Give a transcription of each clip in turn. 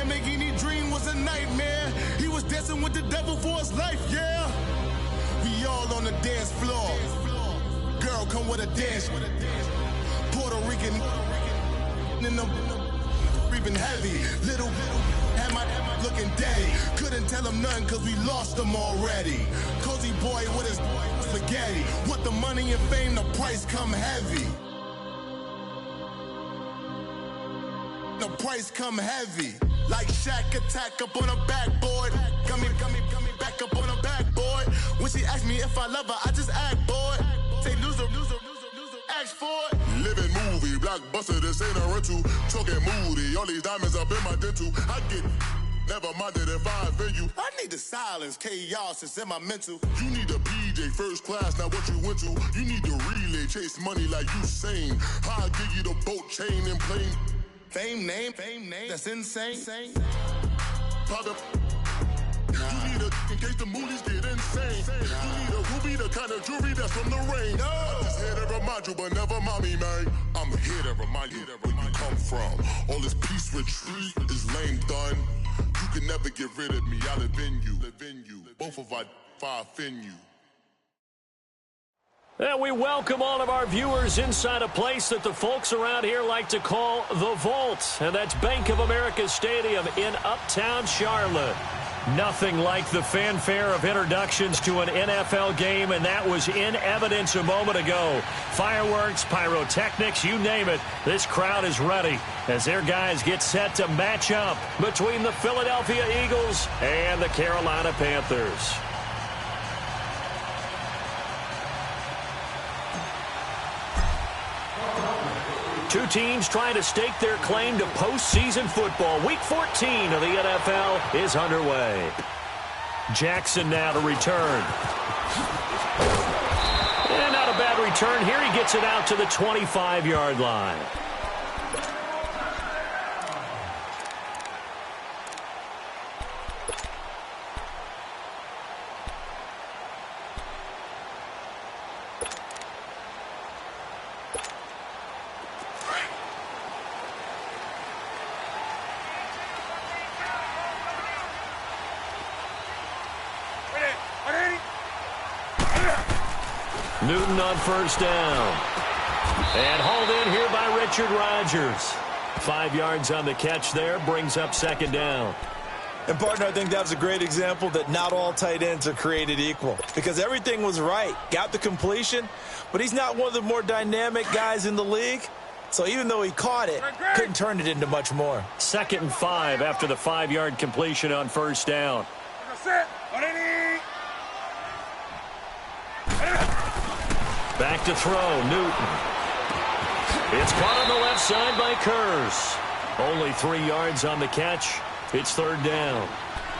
Lamborghini dream was a nightmare. He was dancing with the devil for his life, yeah. We all on the dance floor. Girl, come with a dance. Puerto Rican in the breathing heavy. Little had my looking daddy. Couldn't tell him nothing cause we lost him already. Cozy boy with his spaghetti. With the money and fame, the price come heavy. The price come heavy. Like Shaq attack up on a backboard. Got me back up on a backboard. When she asked me if I love her, I just act bored. Say loser, ask for it. Living movie, blockbuster, this ain't a rental. Talking moody, all these diamonds up in my dental. I get never minded if I offend you. I need the silence, chaos is in my mental. You need a PJ first class, not what you went to. You need the relay, chase money like you sane. I'll give you the boat, chain, and plane. Fame name, that's insane. Pop up. You need a, in case the movies get insane. You need a ruby, the kind of jewelry that's from the rain. I'm just here to remind you, but never mommy, man. I'm here to remind you where you come from. All this peace retreat is lame done. You can never get rid of me, I live in you. Both of our five in you. And we welcome all of our viewers inside a place that the folks around here like to call the Vault. And that's Bank of America Stadium in Uptown Charlotte. Nothing like the fanfare of introductions to an NFL game, and that was in evidence a moment ago. Fireworks, pyrotechnics, you name it. This crowd is ready as their guys get set to match up between the Philadelphia Eagles and the Carolina Panthers. Two teams trying to stake their claim to postseason football. Week 14 of the NFL is underway. Jackson now to return. And not a bad return here. He gets it out to the 25-yard line. Newton on first down. And hauled in here by Richard Rodgers. 5 yards on the catch there, brings up second down. And, partner, I think that was a great example that not all tight ends are created equal. Because everything was right. Got the completion, but he's not one of the more dynamic guys in the league. So even though he caught it, couldn't turn it into much more. 2nd and 5 after the 5-yard completion on first down. Back to throw, Newton. It's caught on the left side by Kurz. Only 3 yards on the catch. It's third down.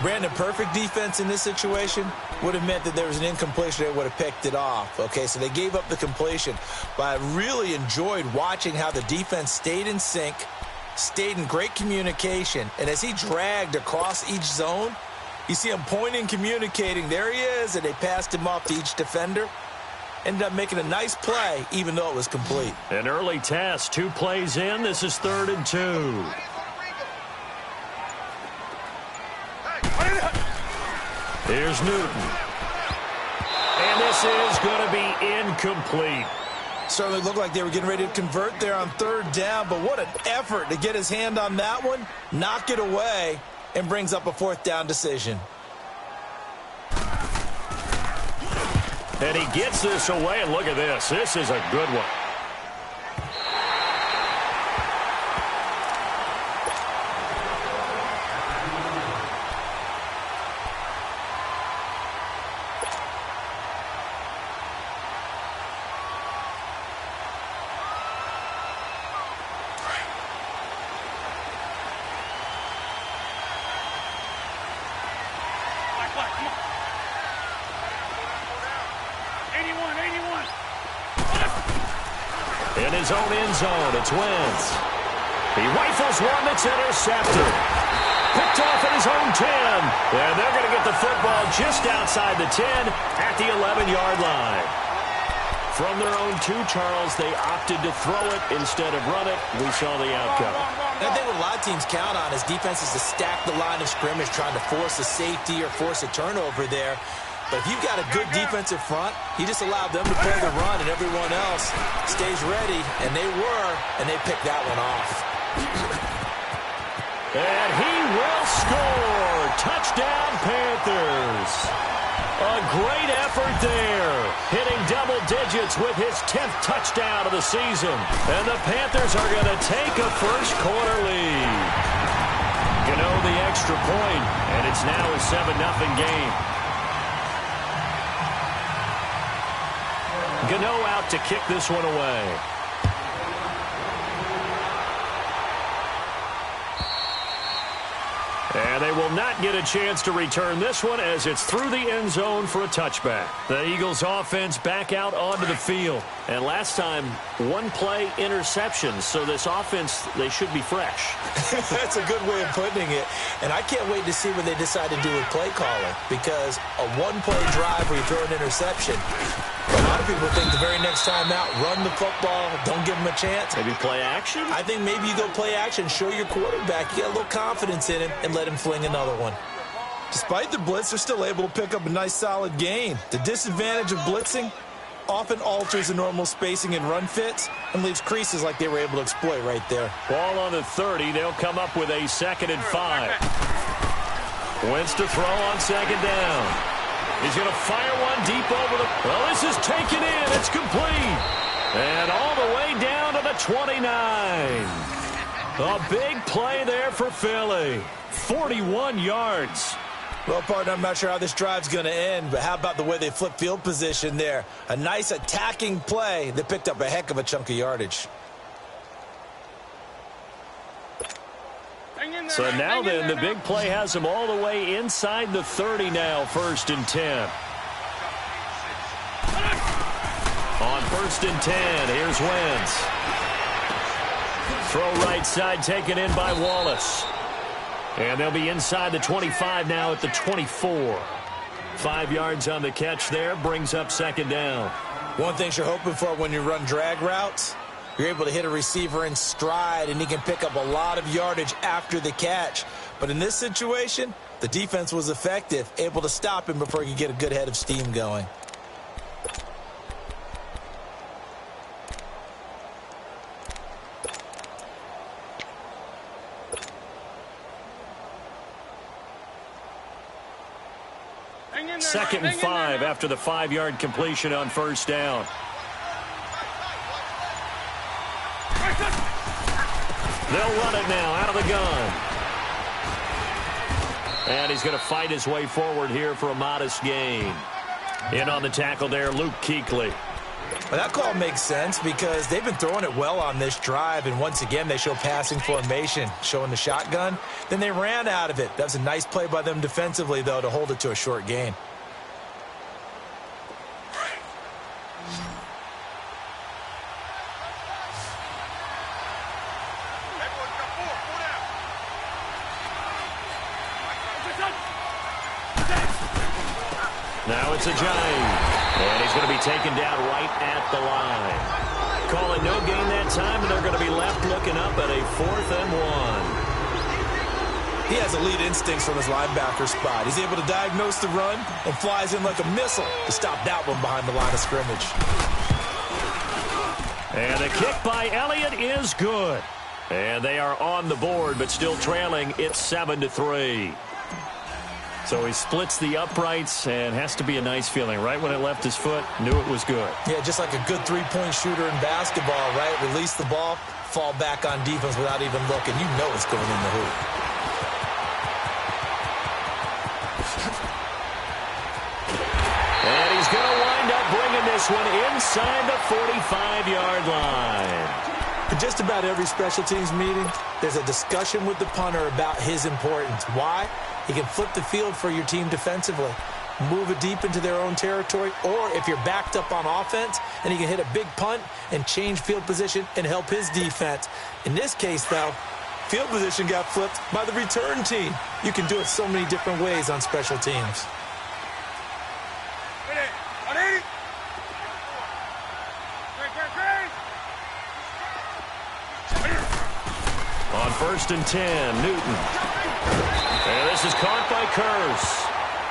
Brandon, perfect defense in this situation would have meant that there was an incompletion. They would have picked it off. Okay, so they gave up the completion. But I really enjoyed watching how the defense stayed in sync, stayed in great communication. And as he dragged across each zone, you see him pointing, communicating. There he is, and they passed him off to each defender. Ended up making a nice play, even though it was complete. An early test, 2 plays in. This is 3rd and 2. Here's Newton. And this is going to be incomplete. Certainly looked like they were getting ready to convert there on 3rd down, but what an effort to get his hand on that one, knock it away, and brings up a 4th down decision. And he gets this away, and look at this. This is a good one. In his own end zone, it's Wentz. He rifles one that's intercepted. Picked off at his own 10. And they're going to get the football just outside the 10 at the 11-yard line. From their own 2, Charles, they opted to throw it instead of run it. We saw the outcome. And I think what a lot of teams count on is defenses to stack the line of scrimmage, trying to force a safety or force a turnover there. But if you've got a good defensive front, you just allow them to play the run and everyone else stays ready, and they were, and they picked that one off. And he will score! Touchdown, Panthers! A great effort there, hitting double digits with his 10th touchdown of the season. And the Panthers are going to take a first-quarter lead. Gano the extra point, and it's now a 7-0 game. Gano out to kick this one away. And they will not get a chance to return this one as it's through the end zone for a touchback. The Eagles offense back out onto the field. And last time, one-play interception. So this offense, they should be fresh. That's a good way of putting it. And I can't wait to see what they decide to do with play calling. Because a one-play drive where you throw an interception, a lot of people think the very next time out, run the football, don't give them a chance. Maybe play action? I think maybe you go play action, show your quarterback, you got a little confidence in him, and let him fling another one. Despite the blitz, they're still able to pick up a nice solid gain. The disadvantage of blitzing often alters the normal spacing and run fits and leaves creases like they were able to exploit right there. Ball on the 30. They'll come up with a 2nd and 5. Wentz to throw on 2nd down. He's going to fire one deep over the... Well, this is taken in. It's complete. And all the way down to the 29. A big play there for Philly. 41 yards. Well, partner, I'm not sure how this drive's going to end, but how about the way they flip field position there? A nice attacking play that picked up a heck of a chunk of yardage. So now then, the big play has them all the way inside the 30 now, 1st and 10. On 1st and 10, here's Wentz. Throw right side taken in by Wallace. And they'll be inside the 25 now at the 24. 5 yards on the catch there, brings up 2nd down. One thing you're hoping for when you run drag routes, you're able to hit a receiver in stride, and he can pick up a lot of yardage after the catch. But in this situation, the defense was effective, able to stop him before he could get a good head of steam going. Second and 5 after the 5-yard completion on 1st down. They'll run it now out of the gun. And he's going to fight his way forward here for a modest gain. In on the tackle there, Luke Kuechly. Well, that call makes sense because they've been throwing it well on this drive, and once again they show passing formation, showing the shotgun. Then they ran out of it. That was a nice play by them defensively, though, to hold it to a short gain. Now it's a giant. And he's going to be taken down right at the line. Calling no gain that time, and they're going to be left looking up at a 4th and 1. He has elite instincts from his linebacker spot. He's able to diagnose the run and flies in like a missile to stop that one behind the line of scrimmage. And the kick by Elliott is good. And they are on the board, but still trailing. It's 7-3. So he splits the uprights, and has to be a nice feeling. Right when it left his foot, knew it was good. Yeah, just like a good three-point shooter in basketball, right? Release the ball, fall back on defense without even looking. You know it's going in the hoop. And he's going to wind up bringing this one inside the 45-yard line. In just about every special teams meeting, there's a discussion with the punter about his importance. Why? He can flip the field for your team defensively, move it deep into their own territory, or if you're backed up on offense, and he can hit a big punt and change field position and help his defense. In this case, though, field position got flipped by the return team. You can do it so many different ways on special teams. On 1st and 10. Newton. And this is caught by Curse.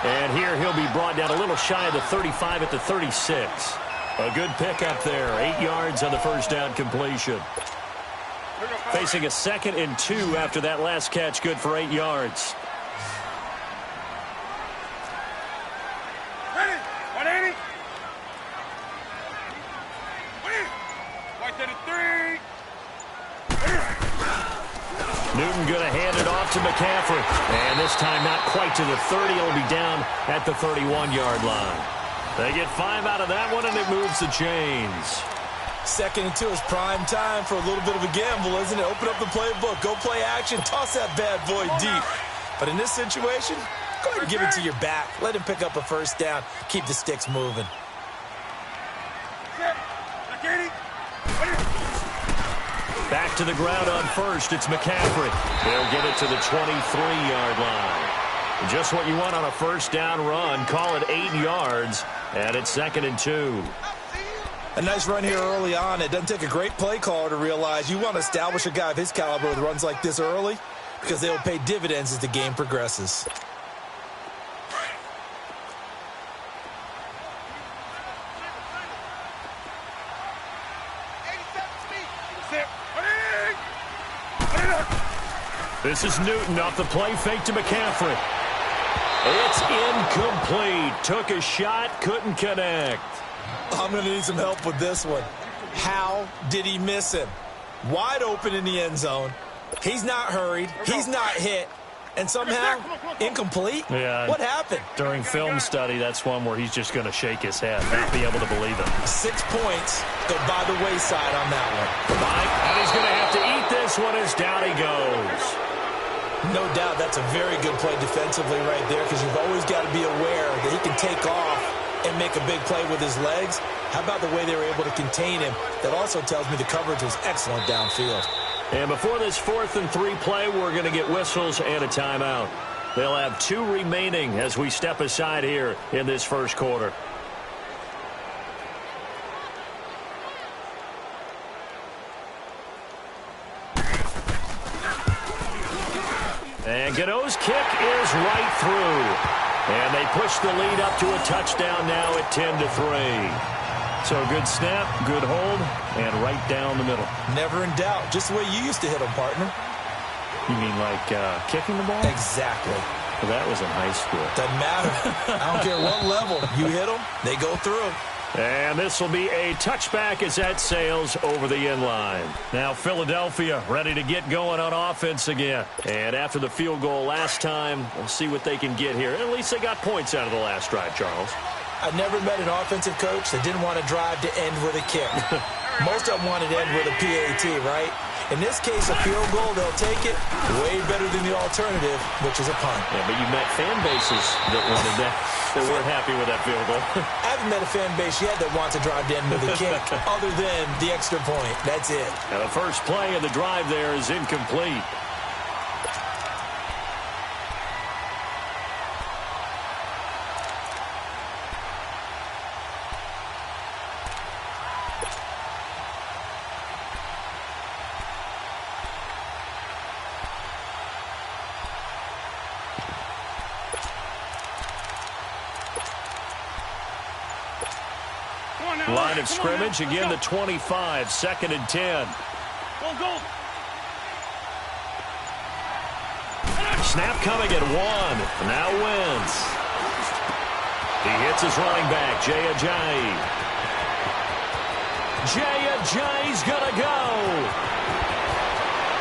And here he'll be brought down a little shy of the 35 at the 36. A good pickup there. 8 yards on the first down completion. Facing a 2nd and 2 after that last catch. Good for 8 yards. Ready? 180. Right to the 3. Newton going to hand it off to McCaffrey. And this time not quite to the 30. It'll be down at the 31-yard line. They get 5 out of that one, and it moves the chains. 2nd and 2 is prime time for a little bit of a gamble, isn't it? Open up the playbook, go play action, toss that bad boy deep. But in this situation, go ahead and give it to your back. Let him pick up a first down. Keep the sticks moving. Back to the ground on first. It's McCaffrey. They'll get it to the 23-yard line. Just what you want on a first down run. Call it 8 yards, and it's 2nd and 2. A nice run here early on. It doesn't take a great play caller to realize you want to establish a guy of his caliber with runs like this early because they will pay dividends as the game progresses. This is Newton off the play fake to McCaffrey. It's incomplete. Took a shot, couldn't connect. I'm going to need some help with this one. How did he miss him? Wide open in the end zone. He's not hurried. He's not hit. And somehow, incomplete? Yeah. What happened? During film study, that's one where he's just going to shake his head, not be able to believe it. 6 points go by the wayside on that one. And he's going to have to eat this one as down he goes. No doubt that's a very good play defensively right there because you've always got to be aware that he can take off and make a big play with his legs. How about the way they were able to contain him? That also tells me the coverage was excellent downfield. And before this 4th and 3 play, we're going to get whistles and a timeout. They'll have 2 remaining as we step aside here in this first quarter. And Godot's kick is right through. And they push the lead up to a touchdown now at 10-3. So good snap, good hold, and right down the middle. Never in doubt. Just the way you used to hit them, partner. You mean like kicking the ball? Exactly. Well, that was in high school. Doesn't matter. I don't care what level. You hit them, they go through. And this will be a touchback as that sails over the end line. Now Philadelphia ready to get going on offense again. And after the field goal last time, we'll see what they can get here. At least they got points out of the last drive, Charles. I've never met an offensive coach that didn't want to drive to end with a kick. Most of them wanted to end with a PAT, right? In this case, a field goal, they'll take it way better than the alternative, which is a punt. Yeah, but you met fan bases that wanted that, that weren't happy with that field goal. I haven't met a fan base yet that wants to drive to end with a kick, other than the extra point. That's it. And the first play of the drive there is incomplete. Line of scrimmage, again the 25, 2nd and 10. Go. Snap coming at 1. Now Wentz. He hits his running back, Jay Ajayi. Jay Ajayi's gonna go.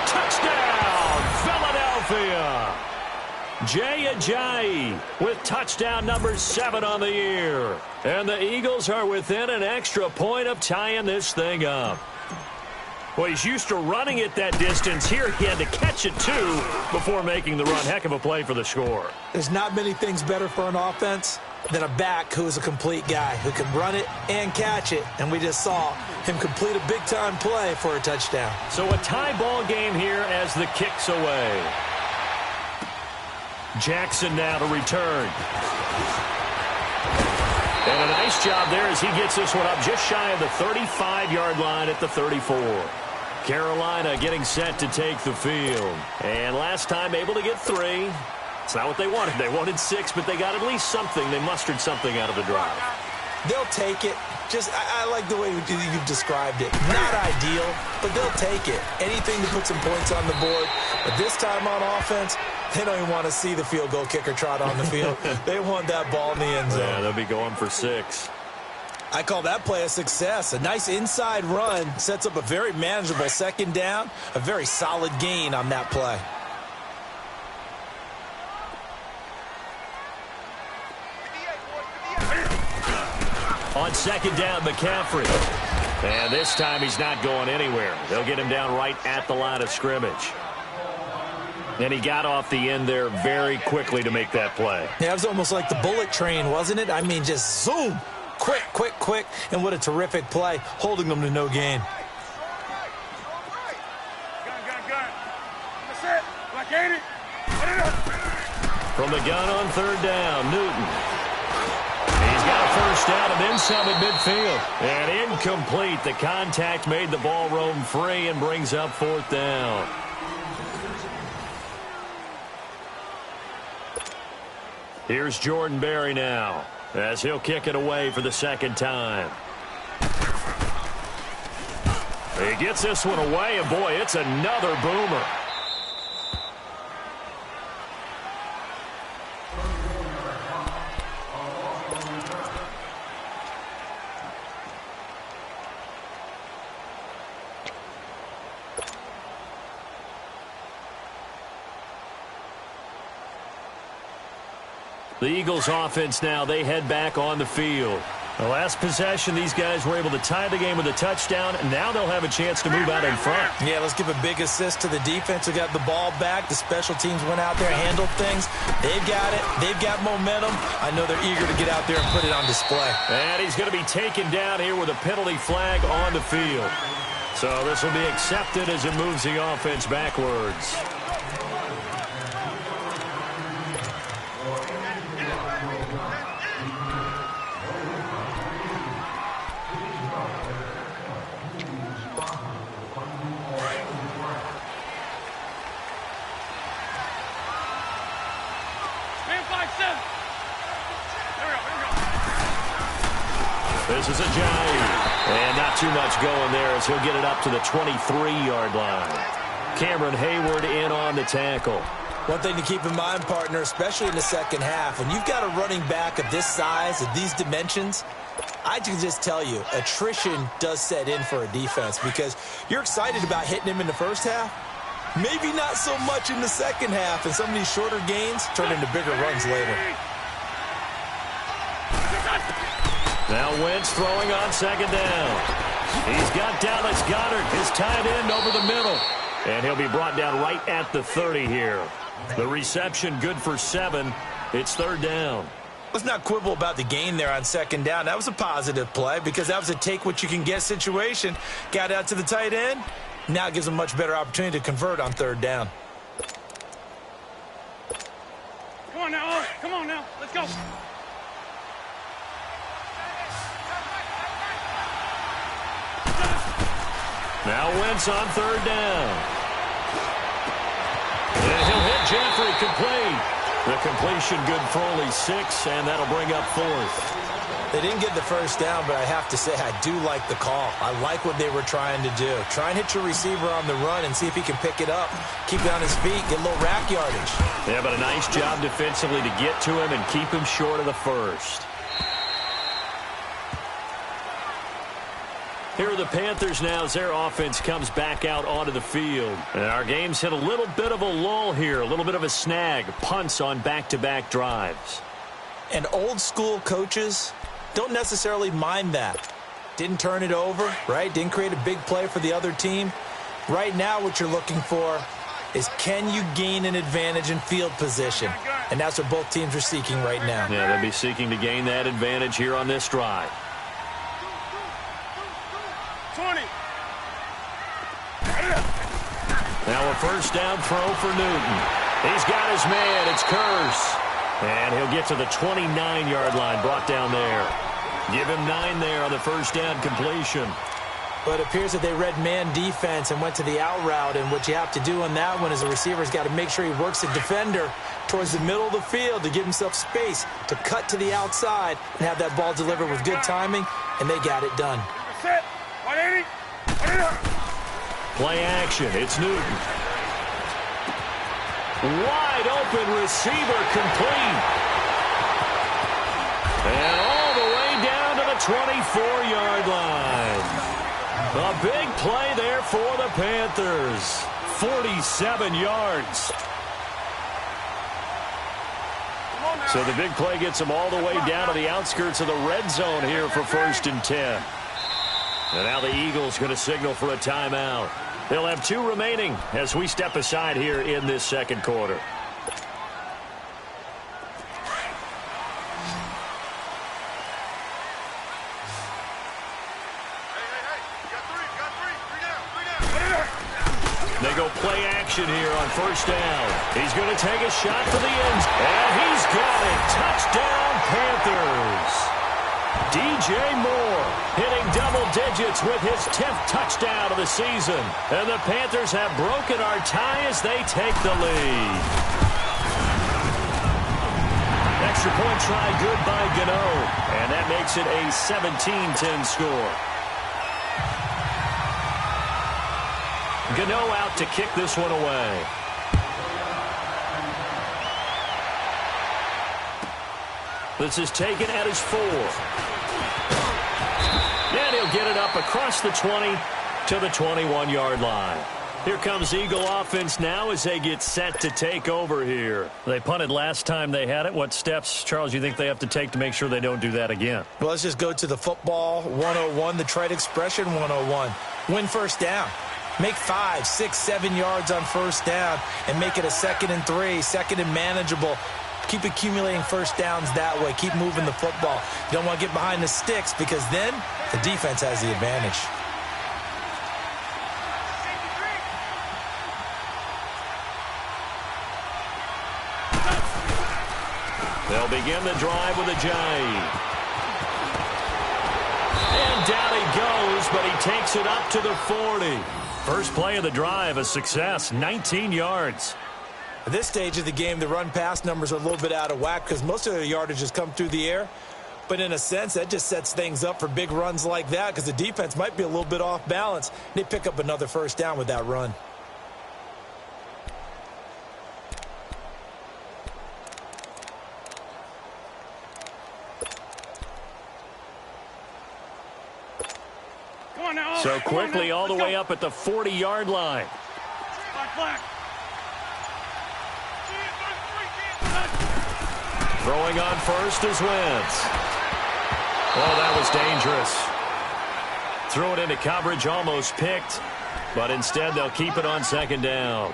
Touchdown, Philadelphia. Jay Ajayi with touchdown number 7 on the year. And the Eagles are within an extra point of tying this thing up. Well, he's used to running it that distance. Here he had to catch it, too, before making the run. Heck of a play for the score. There's not many things better for an offense than a back who's a complete guy who can run it and catch it. And we just saw him complete a big-time play for a touchdown. So a tie ball game here as the kick's away. Jackson now to return. And a nice job there as he gets this one up just shy of the 35-yard line at the 34. Carolina getting set to take the field. And last time able to get 3. It's not what they wanted. They wanted 6, but they got at least something. They mustered something out of the drive. They'll take it. I like the way you've described it. Not ideal, but they'll take it. Anything to put some points on the board. But this time on offense, they don't even want to see the field goal kicker trot on the field. They want that ball in the end zone. Yeah, they'll be going for 6. I call that play a success. A nice inside run sets up a very manageable second down. A very solid gain on that play. On second down, McCaffrey. And this time he's not going anywhere. They'll get him down right at the line of scrimmage. And he got off the end there very quickly to make that play. Yeah, it was almost like the bullet train, wasn't it? I mean, just zoom. Quick, quick, quick. And what a terrific play, holding them to no gain. Gun. That's it. Like 80. Put it up. From the gun on third down, Newton. He's got a first down and then some at midfield. And incomplete. The contact made the ball roam free and brings up fourth down. Here's Jordan Berry now, as he'll kick it away for the second time. He gets this one away, and boy, it's another boomer. The Eagles offense now, they head back on the field. The last possession, these guys were able to tie the game with a touchdown, and now they'll have a chance to move out in front. Yeah, let's give a big assist to the defense who got the ball back. The special teams went out there, handled things. They've got it. They've got momentum. I know they're eager to get out there and put it on display. And he's going to be taken down here with a penalty flag on the field. So this will be accepted as it moves the offense backwards. This is a Ajayi. And not too much going there as he'll get it up to the 23-yard line. Cameron Hayward in on the tackle. One thing to keep in mind, partner, especially in the second half, when you've got a running back of this size, of these dimensions, I can just tell you, attrition does set in for a defense because you're excited about hitting him in the first half. Maybe not so much in the second half, and some of these shorter gains turn into bigger runs later. Now Wentz throwing on second down. He's got Dallas Goedert, his tight end, over the middle. And he'll be brought down right at the 30 here. The reception good for 7. It's third down. Let's not quibble about the gain there on second down. That was a positive play because that was a take-what-you-can-get situation. Got out to the tight end. Now it gives them a much better opportunity to convert on third down. Come on now, Owen. Come on now. Let's go. Now Wentz on third down. And he'll hit Jeffrey complete. The completion good for only 6, and that'll bring up fourth. They didn't get the first down, but I have to say I do like the call. I like what they were trying to do. Try and hit your receiver on the run and see if he can pick it up. Keep it on his feet, get a little rack yardage. Yeah, but a nice job defensively to get to him and keep him short of the first. Here are the Panthers now as their offense comes back out onto the field. And our game's hit a little bit of a lull here, a little bit of a snag. Punts on back-to-back drives. And old-school coaches don't necessarily mind that. Didn't turn it over, right? Didn't create a big play for the other team. Right now what you're looking for is can you gain an advantage in field position? And that's what both teams are seeking right now. Yeah, they'll be seeking to gain that advantage here on this drive. 20. Now a first down throw for Newton. He's got his man. It's Curse. And he'll get to the 29-yard line, brought down there. Give him 9 there on the first down completion. But it appears that they read man defense and went to the out route. And what you have to do on that one is the receiver's got to make sure he works the defender towards the middle of the field to give himself space to cut to the outside and have that ball delivered with good timing, and they got it done. Set. 180. Play action. It's Newton. Wide open receiver complete. And all the way down to the 24-yard line. A big play there for the Panthers. 47 yards. So the big play gets them all the way down to the outskirts of the red zone here for 1st and 10. And now the Eagles going to signal for a timeout. They'll have 2 remaining as we step aside here in this second quarter. They go play action here on 1st down. He's going to take a shot for the end. And he's got it. Touchdown, Panthers. DJ Moore hitting double digits with his 10th touchdown of the season. And the Panthers have broken our tie as they take the lead. Extra point try good by Gano. And that makes it a 17-10 score. Gano out to kick this one away. This is taken at his 4. And he'll get it up across the 20 to the 21-yard line. Here comes Eagle offense now as they get set to take over here. They punted last time they had it. What steps, Charles, you think they have to take to make sure they don't do that again? Well, let's just go to the football 101, the trade expression 101. Win 1st down. Make 5, 6, 7 yards on 1st down and make it a 2nd and 3, 2nd and manageable. Keep accumulating 1st downs that way. Keep moving the football. You don't want to get behind the sticks because then the defense has the advantage. They'll begin the drive with a J. And down he goes, but he takes it up to the 40. First play of the drive, a success, 19 yards. At this stage of the game, the run-pass numbers are a little bit out of whack because most of their yardage has come through the air. But in a sense, that just sets things up for big runs like that because the defense might be a little bit off balance. They pick up another 1st down with that run. So quickly all the way up at the 40-yard line. Throwing on 1st is Wentz. Oh, that was dangerous. Threw it into coverage, almost picked. But instead, they'll keep it on 2nd down.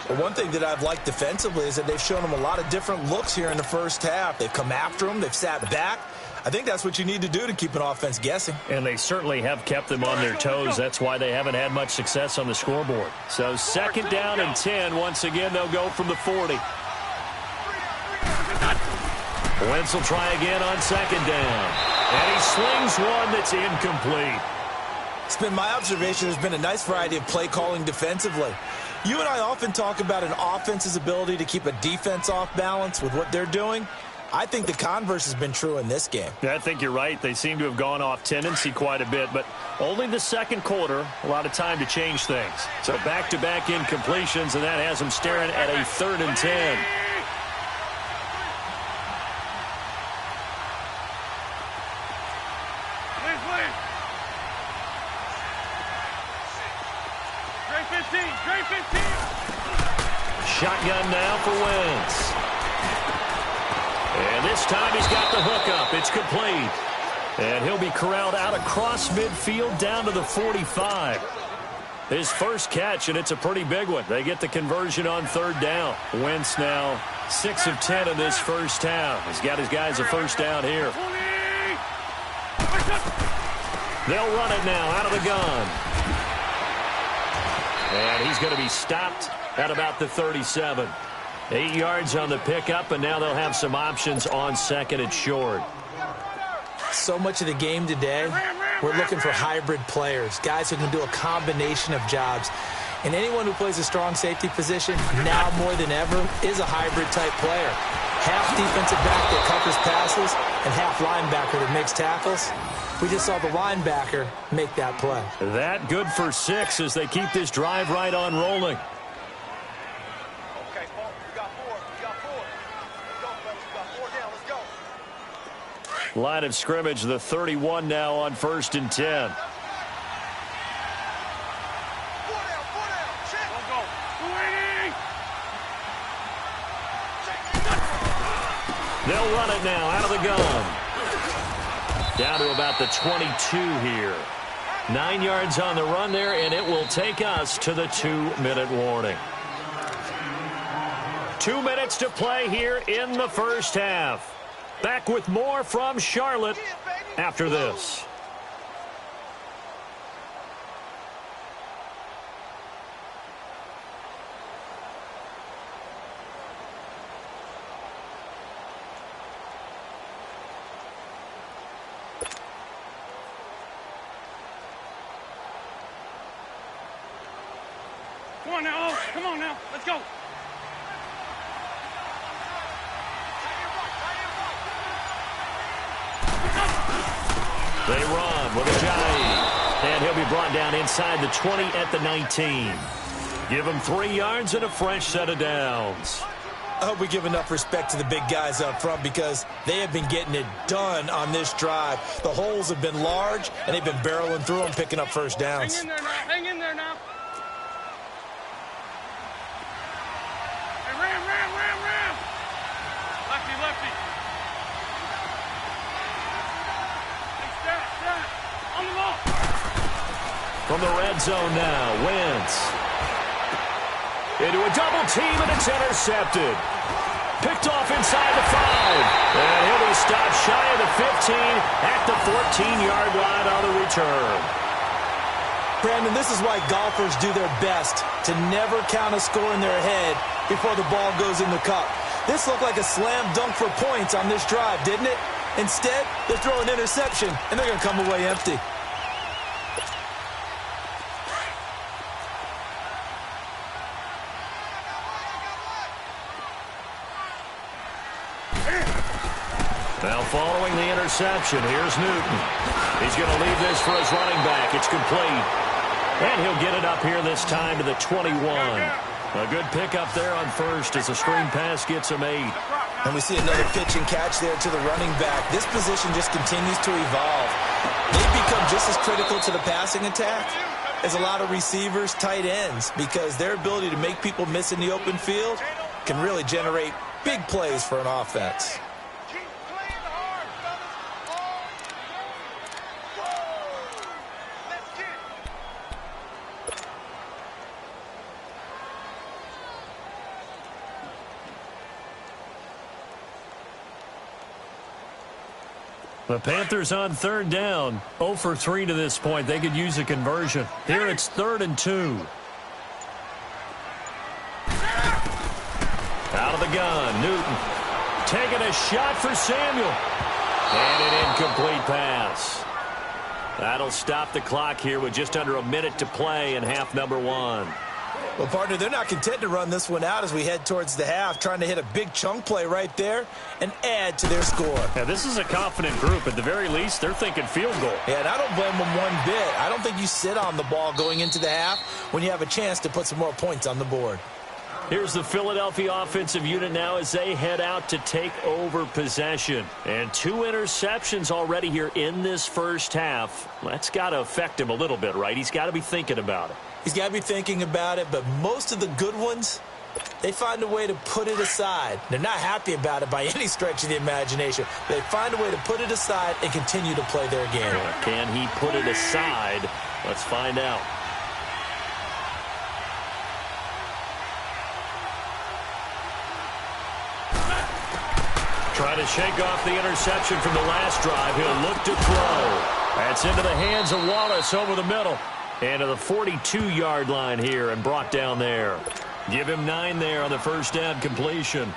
Well, one thing that I've liked defensively is that they've shown them a lot of different looks here in the 1st half. They've come after them. They've sat back. I think that's what you need to do to keep an offense guessing. And they certainly have kept them on their toes. That's why they haven't had much success on the scoreboard. So 2nd down and 10. Once again, they'll go from the 40. Wentz will try again on 2nd down. And he slings one that's incomplete. It's been my observation there's been a nice variety of play calling defensively. You and I often talk about an offense's ability to keep a defense off balance with what they're doing. I think the converse has been true in this game. Yeah, I think you're right. They seem to have gone off tendency quite a bit, but only the 2nd quarter, a lot of time to change things. So back-to-back incompletions, and that has them staring at a 3rd and 10. Shotgun now for Wentz. And this time he's got the hook up. It's complete. And he'll be corralled out across midfield down to the 45. His first catch, and it's a pretty big one. They get the conversion on 3rd down. Wentz now 6 of 10 in this 1st half. He's got his guys a 1st down here. They'll run it now out of the gun. And he's going to be stopped at about the 37. 8 yards on the pickup, and now they'll have some options on 2nd and short. So much of the game today We're looking for hybrid players, guys who can do a combination of jobs. And anyone who plays a strong safety position, now more than ever, is a hybrid-type player. Half defensive back that covers passes and half linebacker that makes tackles. We just saw the linebacker make that play. That good for 6 as they keep this drive right on rolling. Okay, Paul, we got 4. We got 4. Let's go, fellas. We got 4 down. Let's go. Line of scrimmage, the 31 now on 1st and 10. They'll run it now out of the gun. Down to about the 22 here. 9 yards on the run there, and it will take us to the 2-minute warning. 2 minutes to play here in the first half. Back with more from Charlotte after this. Come on now, come on now, let's go. They run with Ajayi, and he'll be brought down inside the 20 at the 19. Give him 3 yards and a fresh set of downs. I hope we give enough respect to the big guys up front because they have been getting it done on this drive. The holes have been large, and they've been barreling through them, picking up first downs. Hang in there now, hang in there now. Ram. Lefty. Hey, stop. On the ball. From the red zone now, Wentz. Into a double team, and it's intercepted. Picked off inside the 5. And he'll be stopped shy of the 15 at the 14-yard line on the return. Brandon, this is why golfers do their best to never count a score in their head before the ball goes in the cup. This looked like a slam dunk for points on this drive, didn't it? Instead, they throw an interception, and they're going to come away empty. Now following the interception, here's Newton. He's going to leave this for his running back. It's complete. And he'll get it up here this time to the 21. A good pickup there on first as a screen pass gets him 8. And we see another pitch and catch there to the running back. This position just continues to evolve. They've become just as critical to the passing attack as a lot of receivers, tight ends, because their ability to make people miss in the open field can really generate big plays for an offense. The Panthers on 3rd down. 0 for 3 to this point. They could use a conversion. Here it's 3rd and 2. Out of the gun, Newton. Taking a shot for Samuel. And an incomplete pass. That'll stop the clock here with just under a minute to play in half number 1. Well, partner, they're not content to run this one out as we head towards the half, trying to hit a big chunk play right there and add to their score. Yeah, this is a confident group. At the very least, they're thinking field goal. Yeah, and I don't blame them one bit. I don't think you sit on the ball going into the half when you have a chance to put some more points on the board. Here's the Philadelphia offensive unit now as they head out to take over possession. And 2 interceptions already here in this first half. That's got to affect him a little bit, right? He's got to be thinking about it. He's got to be thinking about it, but most of the good ones, they find a way to put it aside. They're not happy about it by any stretch of the imagination. They find a way to put it aside and continue to play their game. Can he put it aside? Let's find out. Trying to shake off the interception from the last drive. He'll look to throw. That's into the hands of Wallace over the middle. And to the 42-yard line here and brought down there. Give him 9 there on the first down completion.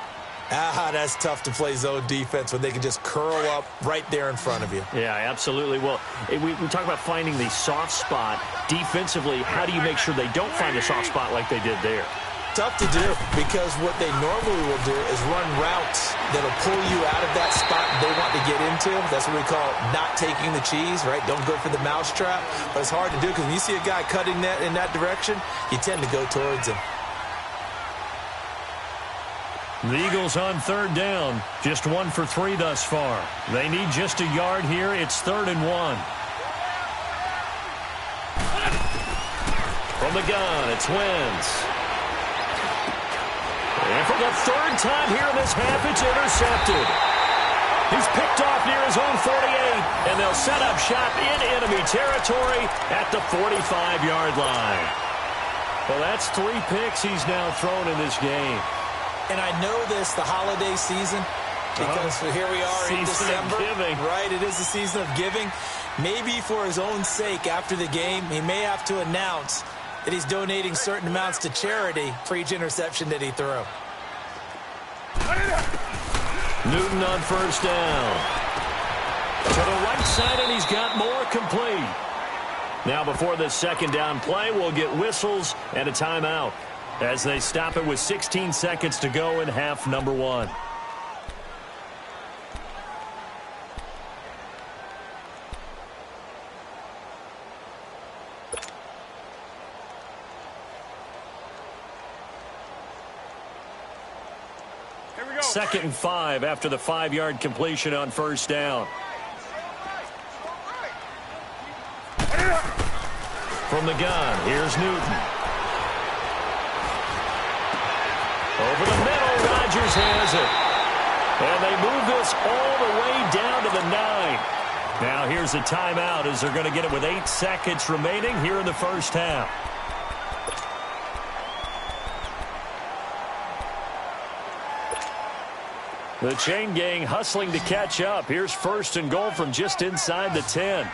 That's tough to play zone defense when they can just curl up right there in front of you. Yeah, absolutely. Well, we talk about finding the soft spot. Defensively, how do you make sure they don't find a soft spot like they did there? Tough to do, because what they normally will do is run routes that'll pull you out of that spot they want to get into. That's what we call not taking the cheese, right? Don't go for the mousetrap. But it's hard to do, because when you see a guy cutting that in that direction, you tend to go towards him. The Eagles on third down. Just 1 for 3 thus far. They need just a yard here. It's 3rd and 1. From the gun, it's Wentz. And for the 3rd time here in this half, it's intercepted. He's picked off near his own 48, and they'll set up shop in enemy territory at the 45-yard line. Well, that's 3 picks he's now thrown in this game. And I know this, the holiday season, because here we are in December. Right, it is the season of giving. Maybe for his own sake, after the game, he may have to announce that he's donating certain amounts to charity for each interception that he threw. Newton on first down. To the right side, and he's got more complete. Now before this 2nd down play, we'll get whistles and a timeout as they stop it with 16 seconds to go in half number 1. Here we go. 2nd and 5 after the 5-yard completion on first down. From the gun, here's Newton. Over the middle, Rodgers has it. And they move this all the way down to the 9. Now here's a timeout as they're going to get it with 8 seconds remaining here in the first half. The chain gang hustling to catch up. Here's 1st and goal from just inside the 10.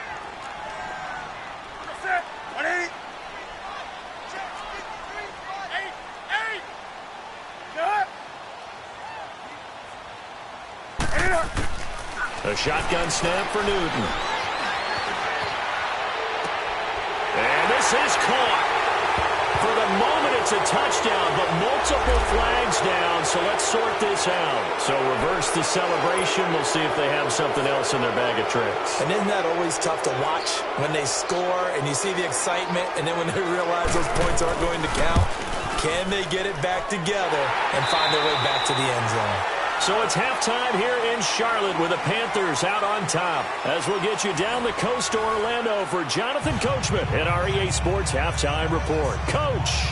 A shotgun snap for Newton. And this is caught. For the moment, it's a touchdown, but multiple flags down, so let's sort this out. So reverse the celebration. We'll see if they have something else in their bag of tricks. And isn't that always tough to watch when they score and you see the excitement, and then when they realize those points aren't going to count? Can they get it back together and find their way back to the end zone? So it's halftime here in Charlotte with the Panthers out on top. As we'll get you down the coast to Orlando for Jonathan Coachman at REA Sports Halftime Report. Coach.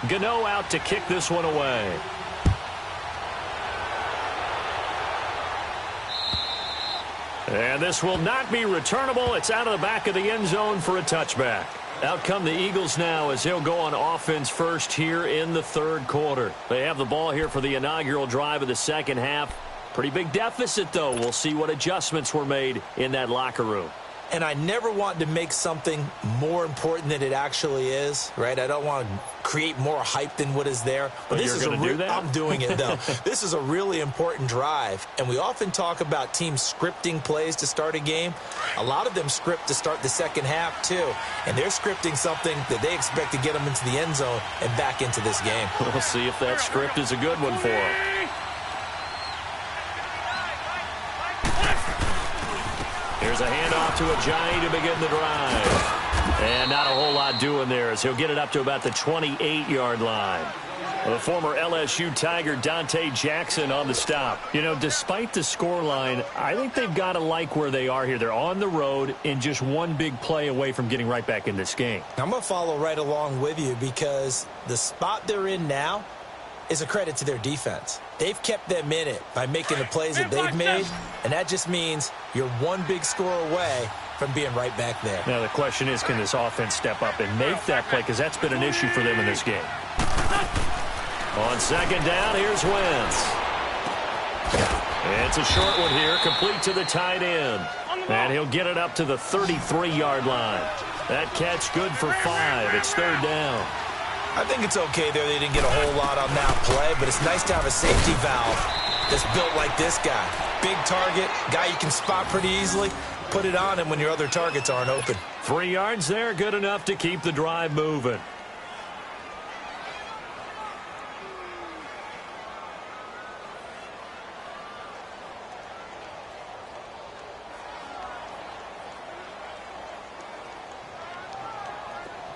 Gano out to kick this one away. And this will not be returnable. It's out of the back of the end zone for a touchback. Out come the Eagles now as they'll go on offense first here in the 3rd quarter. They have the ball here for the inaugural drive of the 2nd half. Pretty big deficit, though. We'll see what adjustments were made in that locker room. And I never want to make something more important than it actually is, right? I don't want to create more hype than what is there. But this is I'm doing it, though. This is a really important drive. And we often talk about teams scripting plays to start a game. A lot of them script to start the 2nd half, too. And they're scripting something that they expect to get them into the end zone and back into this game. We'll see if that script is a good one for them. Here's a handoff to Ajayi to begin the drive. And not a whole lot doing there as he'll get it up to about the 28-yard line. The former LSU Tiger Dante Jackson on the stop. You know, despite the scoreline, I think they've got to like where they are here. They're on the road and just one big play away from getting right back in this game. I'm going to follow right along with you because the spot they're in now, is a credit to their defense. They've kept them in it by making the plays that they've made, and that just means you're one big score away from being right back there. Now the question is, can this offense step up and make that play, because that's been an issue for them in this game. On second down, here's Wentz. It's a short one here, complete to the tight end. And he'll get it up to the 33-yard line. That catch good for 5. It's third down. I think it's okay there. They didn't get a whole lot on that play, but it's nice to have a safety valve that's built like this guy. Big target, guy you can spot pretty easily. Put it on him when your other targets aren't open. 3 yards there, good enough to keep the drive moving.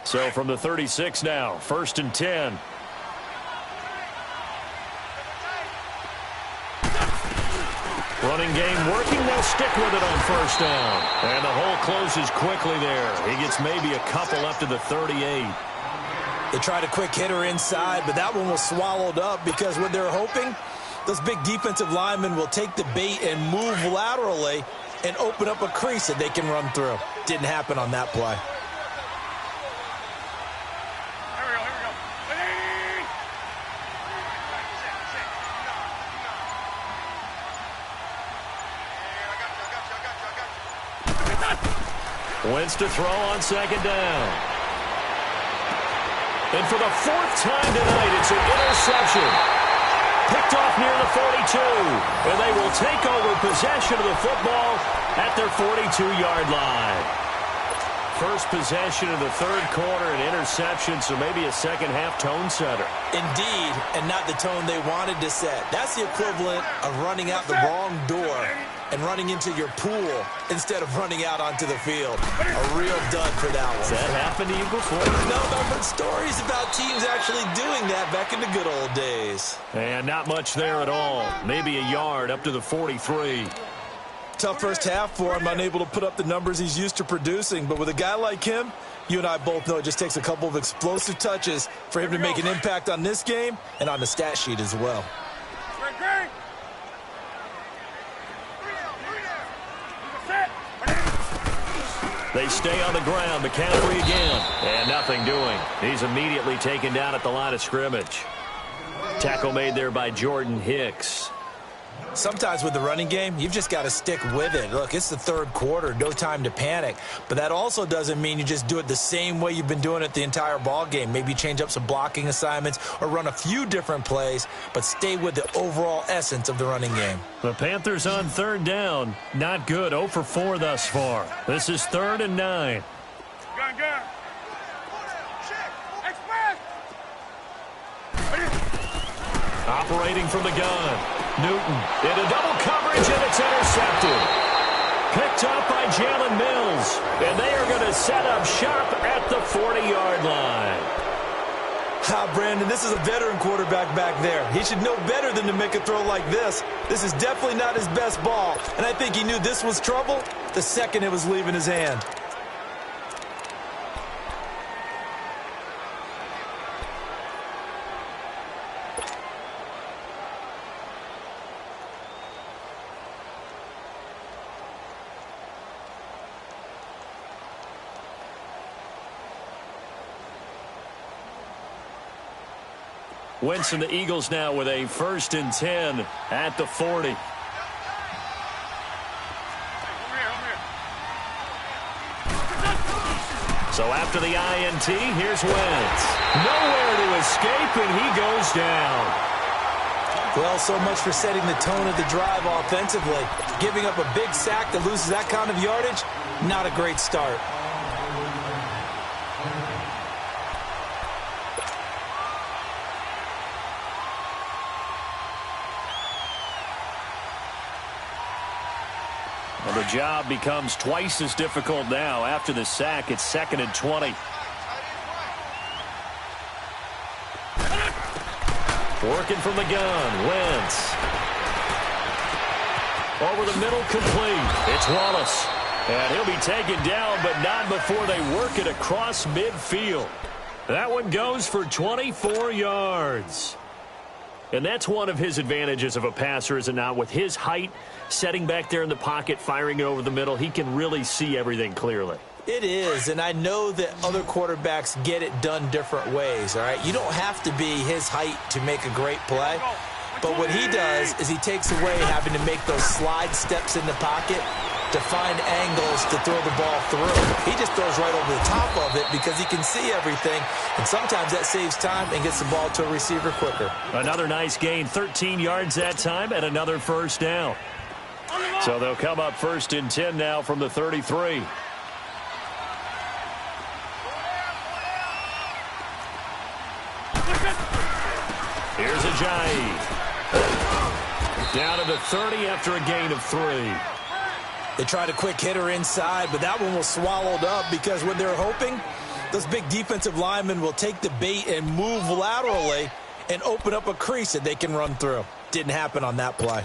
So from the 36 now, 1st and 10. Running game working, they'll stick with it on 1st down. And the hole closes quickly there. He gets maybe a couple up to the 38. They tried a quick hitter inside, but that one was swallowed up because what they're hoping, those big defensive linemen will take the bait and move laterally and open up a crease that they can run through. Didn't happen on that play. Wentz to throw on 2nd down. And for the 4th time tonight, it's an interception. Picked off near the 42. And they will take over possession of the football at their 42-yard line. First possession of the 3rd quarter, an interception, so maybe a second-half tone setter. Indeed, and not the tone they wanted to set. That's the equivalent of running out the wrong door and running into your pool instead of running out onto the field. A real dud for that one. Has that happened to you before? No, but stories about teams actually doing that back in the good old days. And not much there at all. Maybe a yard up to the 43. Tough first half for him, unable to put up the numbers he's used to producing. But with a guy like him, you and I both know it just takes a couple of explosive touches for him to make an impact on this game and on the stat sheet as well. They stay on the ground. McCaffrey again. And nothing doing. He's immediately taken down at the line of scrimmage. Tackle made there by Jordan Hicks. Sometimes with the running game, you've just got to stick with it. Look, it's the 3rd quarter, no time to panic. But that also doesn't mean you just do it the same way you've been doing it the entire ball game. Maybe change up some blocking assignments or run a few different plays, but stay with the overall essence of the running game. The Panthers on 3rd down. Not good. 0 for 4 thus far. This is 3rd and 9. Gun. Operating from the gun. Newton into double coverage, and it's intercepted. Picked up by Jalen Mills. And they are going to set up shop at the 40-yard line. Brandon, this is a veteran quarterback back there. He should know better than to make a throw like this. This is definitely not his best ball. And I think he knew this was trouble the second it was leaving his hand. Wentz and the Eagles now with a 1st and 10 at the 40. So after the INT, here's Wentz. Nowhere to escape, and he goes down. Well, so much for setting the tone of the drive offensively. Giving up a big sack that loses that kind of yardage, not a great start. Well, the job becomes twice as difficult now. After the sack, it's 2nd and 20. Working from the gun, Wentz. Over the middle, complete. It's Wallace. And he'll be taken down, but not before they work it across midfield. That one goes for 24 yards. And that's one of his advantages of a passer, is it not? With his height, setting back there in the pocket, firing it over the middle, he can really see everything clearly. It is, and I know that other quarterbacks get it done different ways, all right? You don't have to be his height to make a great play, but what he does is he takes away having to make those slide steps in the pocket to find angles to throw the ball through. He just throws right over the top of it because he can see everything, and sometimes that saves time and gets the ball to a receiver quicker. Another nice gain, 13 yards that time, and another first down. So they'll come up 1st and 10 now from the 33. Here's Ajayi. Down to the 30 after a gain of 3. They tried a quick hitter inside, but that one was swallowed up because what they're hoping, those big defensive linemen will take the bait and move laterally and open up a crease that they can run through. Didn't happen on that play.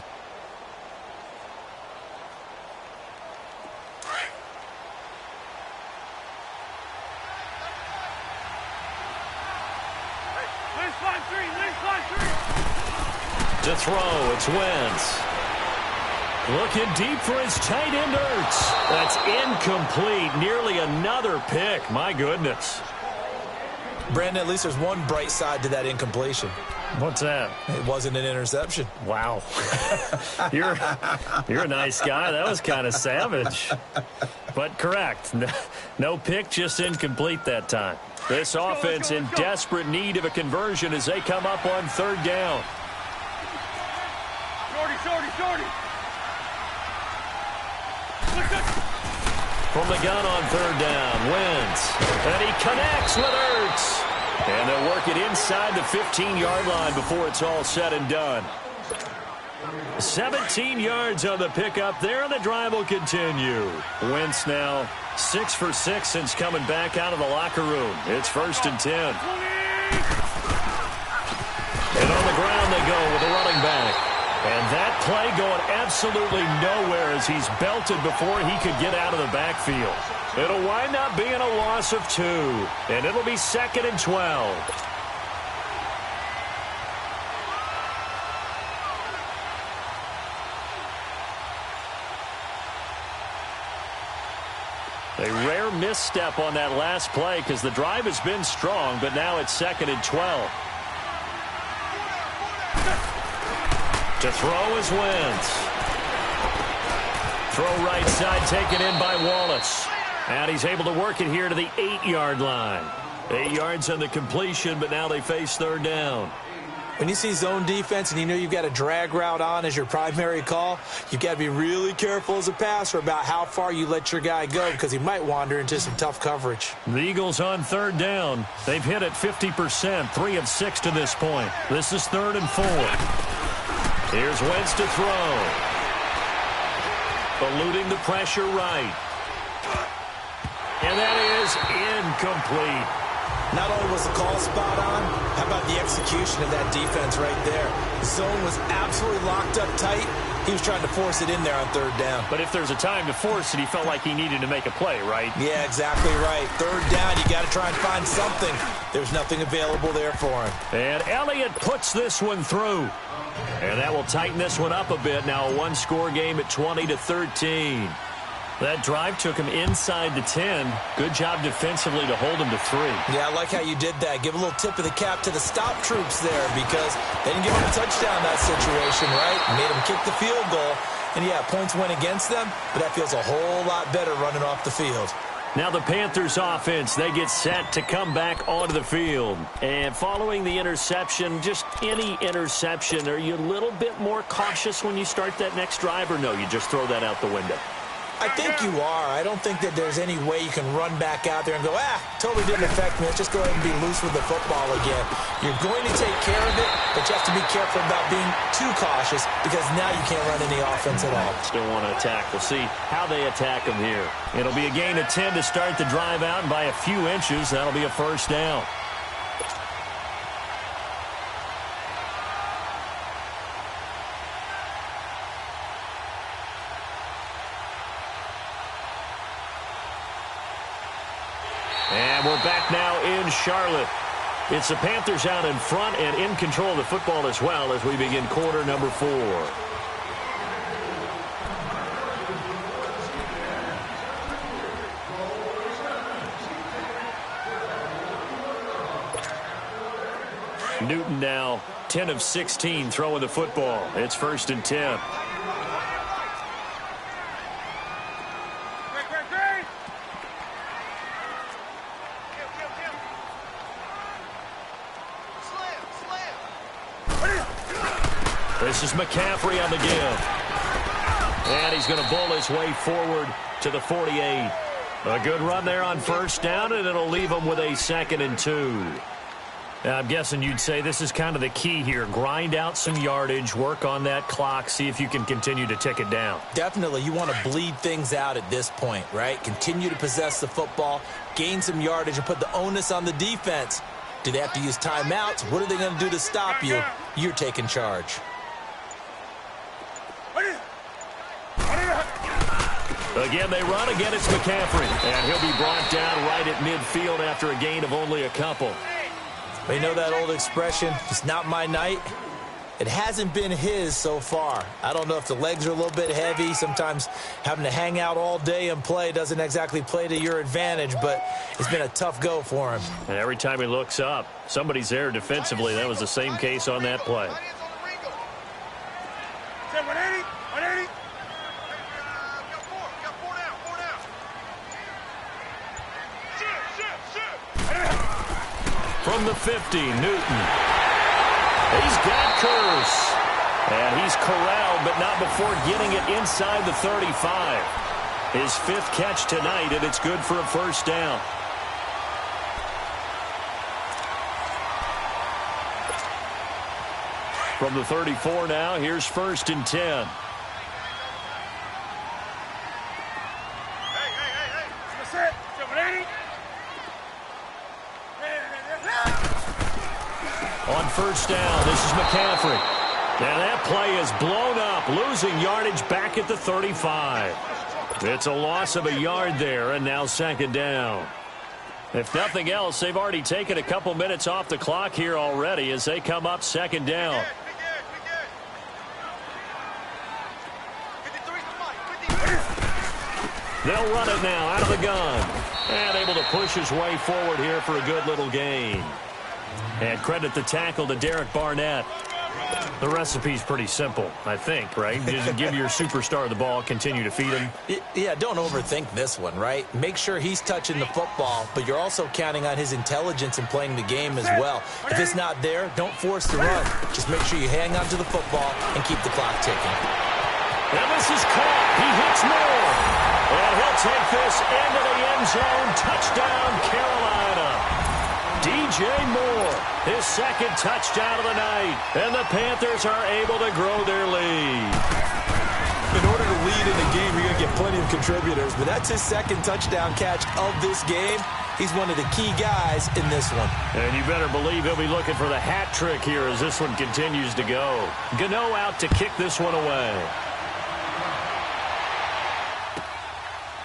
To throw, it's Wentz. Looking deep for his tight end, Ertz. That's incomplete. Nearly another pick. My goodness. Brandon, at least there's one bright side to that incompletion. What's that? It wasn't an interception. Wow. You're a nice guy. That was kind of savage. But correct. No pick, just incomplete that time. This offense in desperate need of a conversion as they come up on 3rd down. Shorty. From the gun on 3rd down, Wentz. And he connects with Ertz. And they'll work it inside the 15-yard line before it's all said and done. 17 yards on the pickup there, and the drive will continue. Wentz now 6 for 6 since coming back out of the locker room. It's 1st and 10. And on the ground they go with the running back. And that play going absolutely nowhere as he's belted before he could get out of the backfield. It'll wind up being a loss of 2, and it'll be 2nd and 12. A rare misstep on that last play because the drive has been strong, but now it's 2nd and 12. To throw is Wentz. Throw right side taken in by Wallace. And he's able to work it here to the 8-yard line. 8 yards on the completion, but now they face 3rd down. When you see zone defense and you know you've got a drag route on as your primary call, you've got to be really careful as a passer about how far you let your guy go because he might wander into some tough coverage. The Eagles on 3rd down. They've hit it 50%, 3 of 6 to this point. This is 3rd and 4. Here's Wentz to throw. Eluding the pressure right. And that is incomplete. Not only was the call spot on, how about the execution of that defense right there? The zone was absolutely locked up tight. He was trying to force it in there on 3rd down. But if there's a time to force it, he felt like he needed to make a play, right? Yeah, exactly right. 3rd down, you got to try and find something. There's nothing available there for him. And Elliott puts this one through. And that will tighten this one up a bit. Now a one-score game at 20-13. That drive took him inside the 10. Good job defensively to hold him to 3. Yeah, I like how you did that. Give a little tip of the cap to the stop troops there because they didn't give him a touchdown in that situation, right? Made him kick the field goal. And, yeah, points went against them, but that feels a whole lot better running off the field. Now the Panthers offense, they get set to come back onto the field. And following the interception, just any interception, are you a little bit more cautious when you start that next drive, or no, you just throw that out the window? I think you are. I don't think that there's any way you can run back out there and go, totally didn't affect me. Let's just go ahead and be loose with the football again. You're going to take care of it, but you have to be careful about being too cautious because now you can't run any offense at all. Still want to attack. We'll see how they attack them here. It'll be a gain of 10 to start the drive out, and by a few inches, that'll be a 1st down. And we're back now in Charlotte. It's the Panthers out in front and in control of the football as well as we begin quarter number 4. Newton now 10 of 16 throwing the football. It's 1st and 10. This is McCaffrey on the give. And he's going to bowl his way forward to the 48. A good run there on 1st down, and it'll leave him with a 2nd and 2. Now, I'm guessing you'd say this is kind of the key here. Grind out some yardage, work on that clock, see if you can continue to tick it down. Definitely. You want to bleed things out at this point, right? Continue to possess the football, gain some yardage, and put the onus on the defense. Do they have to use timeouts? What are they going to do to stop you? You're taking charge. Again, they run. Again, it's McCaffrey. And he'll be brought down right at midfield after a gain of only a couple. You know that old expression, it's not my night? It hasn't been his so far. I don't know if the legs are a little bit heavy. Sometimes having to hang out all day and play doesn't exactly play to your advantage, but it's been a tough go for him. And every time he looks up, somebody's there defensively. That was the same case on that play. 180, 180. From the 50, Newton. He's got Curse. And he's corralled, but not before getting it inside the 35. His 5th catch tonight, and it's good for a 1st down. From the 34 now, here's 1st and 10. On 1st down, this is McCaffrey. And that play is blown up, losing yardage back at the 35. It's a loss of a yard there, and now 2nd down. If nothing else, they've already taken a couple minutes off the clock here already as they come up 2nd down. They'll run it now out of the gun. And able to push his way forward here for a good little gain. And credit the tackle to Derek Barnett. The recipe's pretty simple, I think, right? Just give your superstar the ball, continue to feed him. Yeah, don't overthink this one, right? Make sure he's touching the football, but you're also counting on his intelligence in playing the game as well. If it's not there, don't force the run. Just make sure you hang on to the football and keep the clock ticking. And this is caught. He hits Moore. And he'll take this into the end zone. Touchdown, Carolina. DJ Moore, his 2nd touchdown of the night. And the Panthers are able to grow their lead. In order to lead in the game, you're going to get plenty of contributors, but that's his 2nd touchdown catch of this game. He's one of the key guys in this one. And you better believe he'll be looking for the hat trick here as this one continues to go. Gano out to kick this one away.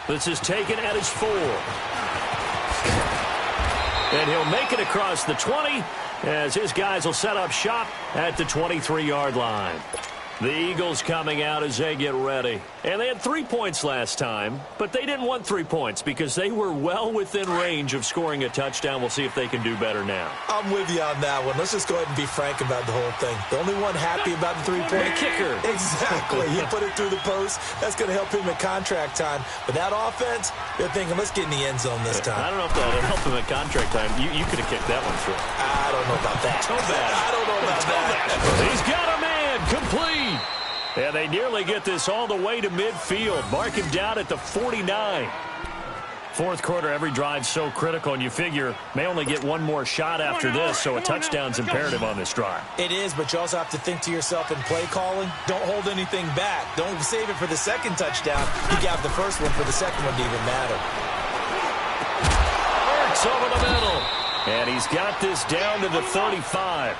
This is taken at his 4. And he'll make it across the 20 as his guys will set up shop at the 23-yard line. The Eagles coming out as they get ready. And they had 3 points last time, but they didn't want 3 points because they were well within range of scoring a touchdown. We'll see if they can do better now. I'm with you on that one. Let's just go ahead and be frank about the whole thing. The only one happy about the 3-point kicker. Exactly. You put it through the post. That's going to help him at contract time. But that offense, they're thinking, let's get in the end zone this time. I don't know if that'll help him at contract time. You could have kicked that one through. I don't know about that. So bad. I don't know about that. He's got a man complete. And they nearly get this all the way to midfield. Mark him down at the 49. 4th quarter, every drive's so critical, and you figure may only get one more shot after this, so a touchdown's imperative on this drive. It is, but you also have to think to yourself in play calling, don't hold anything back. Don't save it for the 2nd touchdown. You got the 1st one for the 2nd one to even matter. Hurts over the middle. And he's got this down to the 35.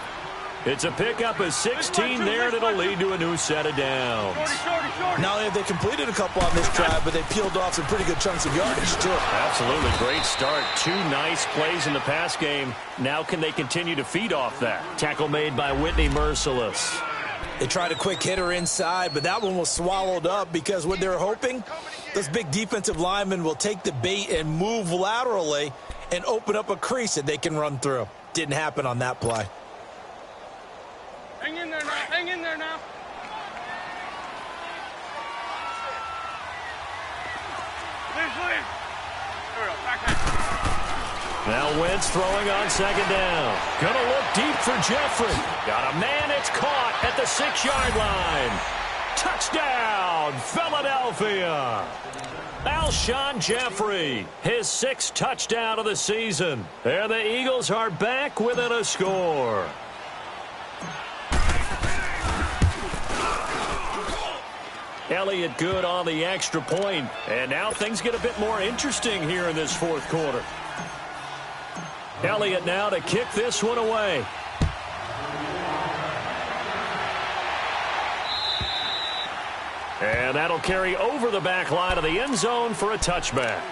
It's a pickup of 16 there, and it'll lead to a new set of downs. Not only have they completed a couple on this drive, but they peeled off some pretty good chunks of yardage, too. Absolutely. Great start. 2 nice plays in the pass game. Now can they continue to feed off that? Tackle made by Whitney Merciless. They tried a quick hitter inside, but that one was swallowed up because what they're hoping, those big defensive linemen will take the bait and move laterally and open up a crease that they can run through. Didn't happen on that play. Hang in there now. Hang in there now. Leave. Now Wentz throwing on second down. Gonna look deep for Jeffrey. Got a man, it's caught at the 6-yard line. Touchdown, Philadelphia. Alshon Jeffrey, his 6th touchdown of the season. And the Eagles are back within a score. Elliott good on the extra point. And now things get a bit more interesting here in this 4th quarter. Elliott now to kick this one away. And that'll carry over the back line of the end zone for a touchback.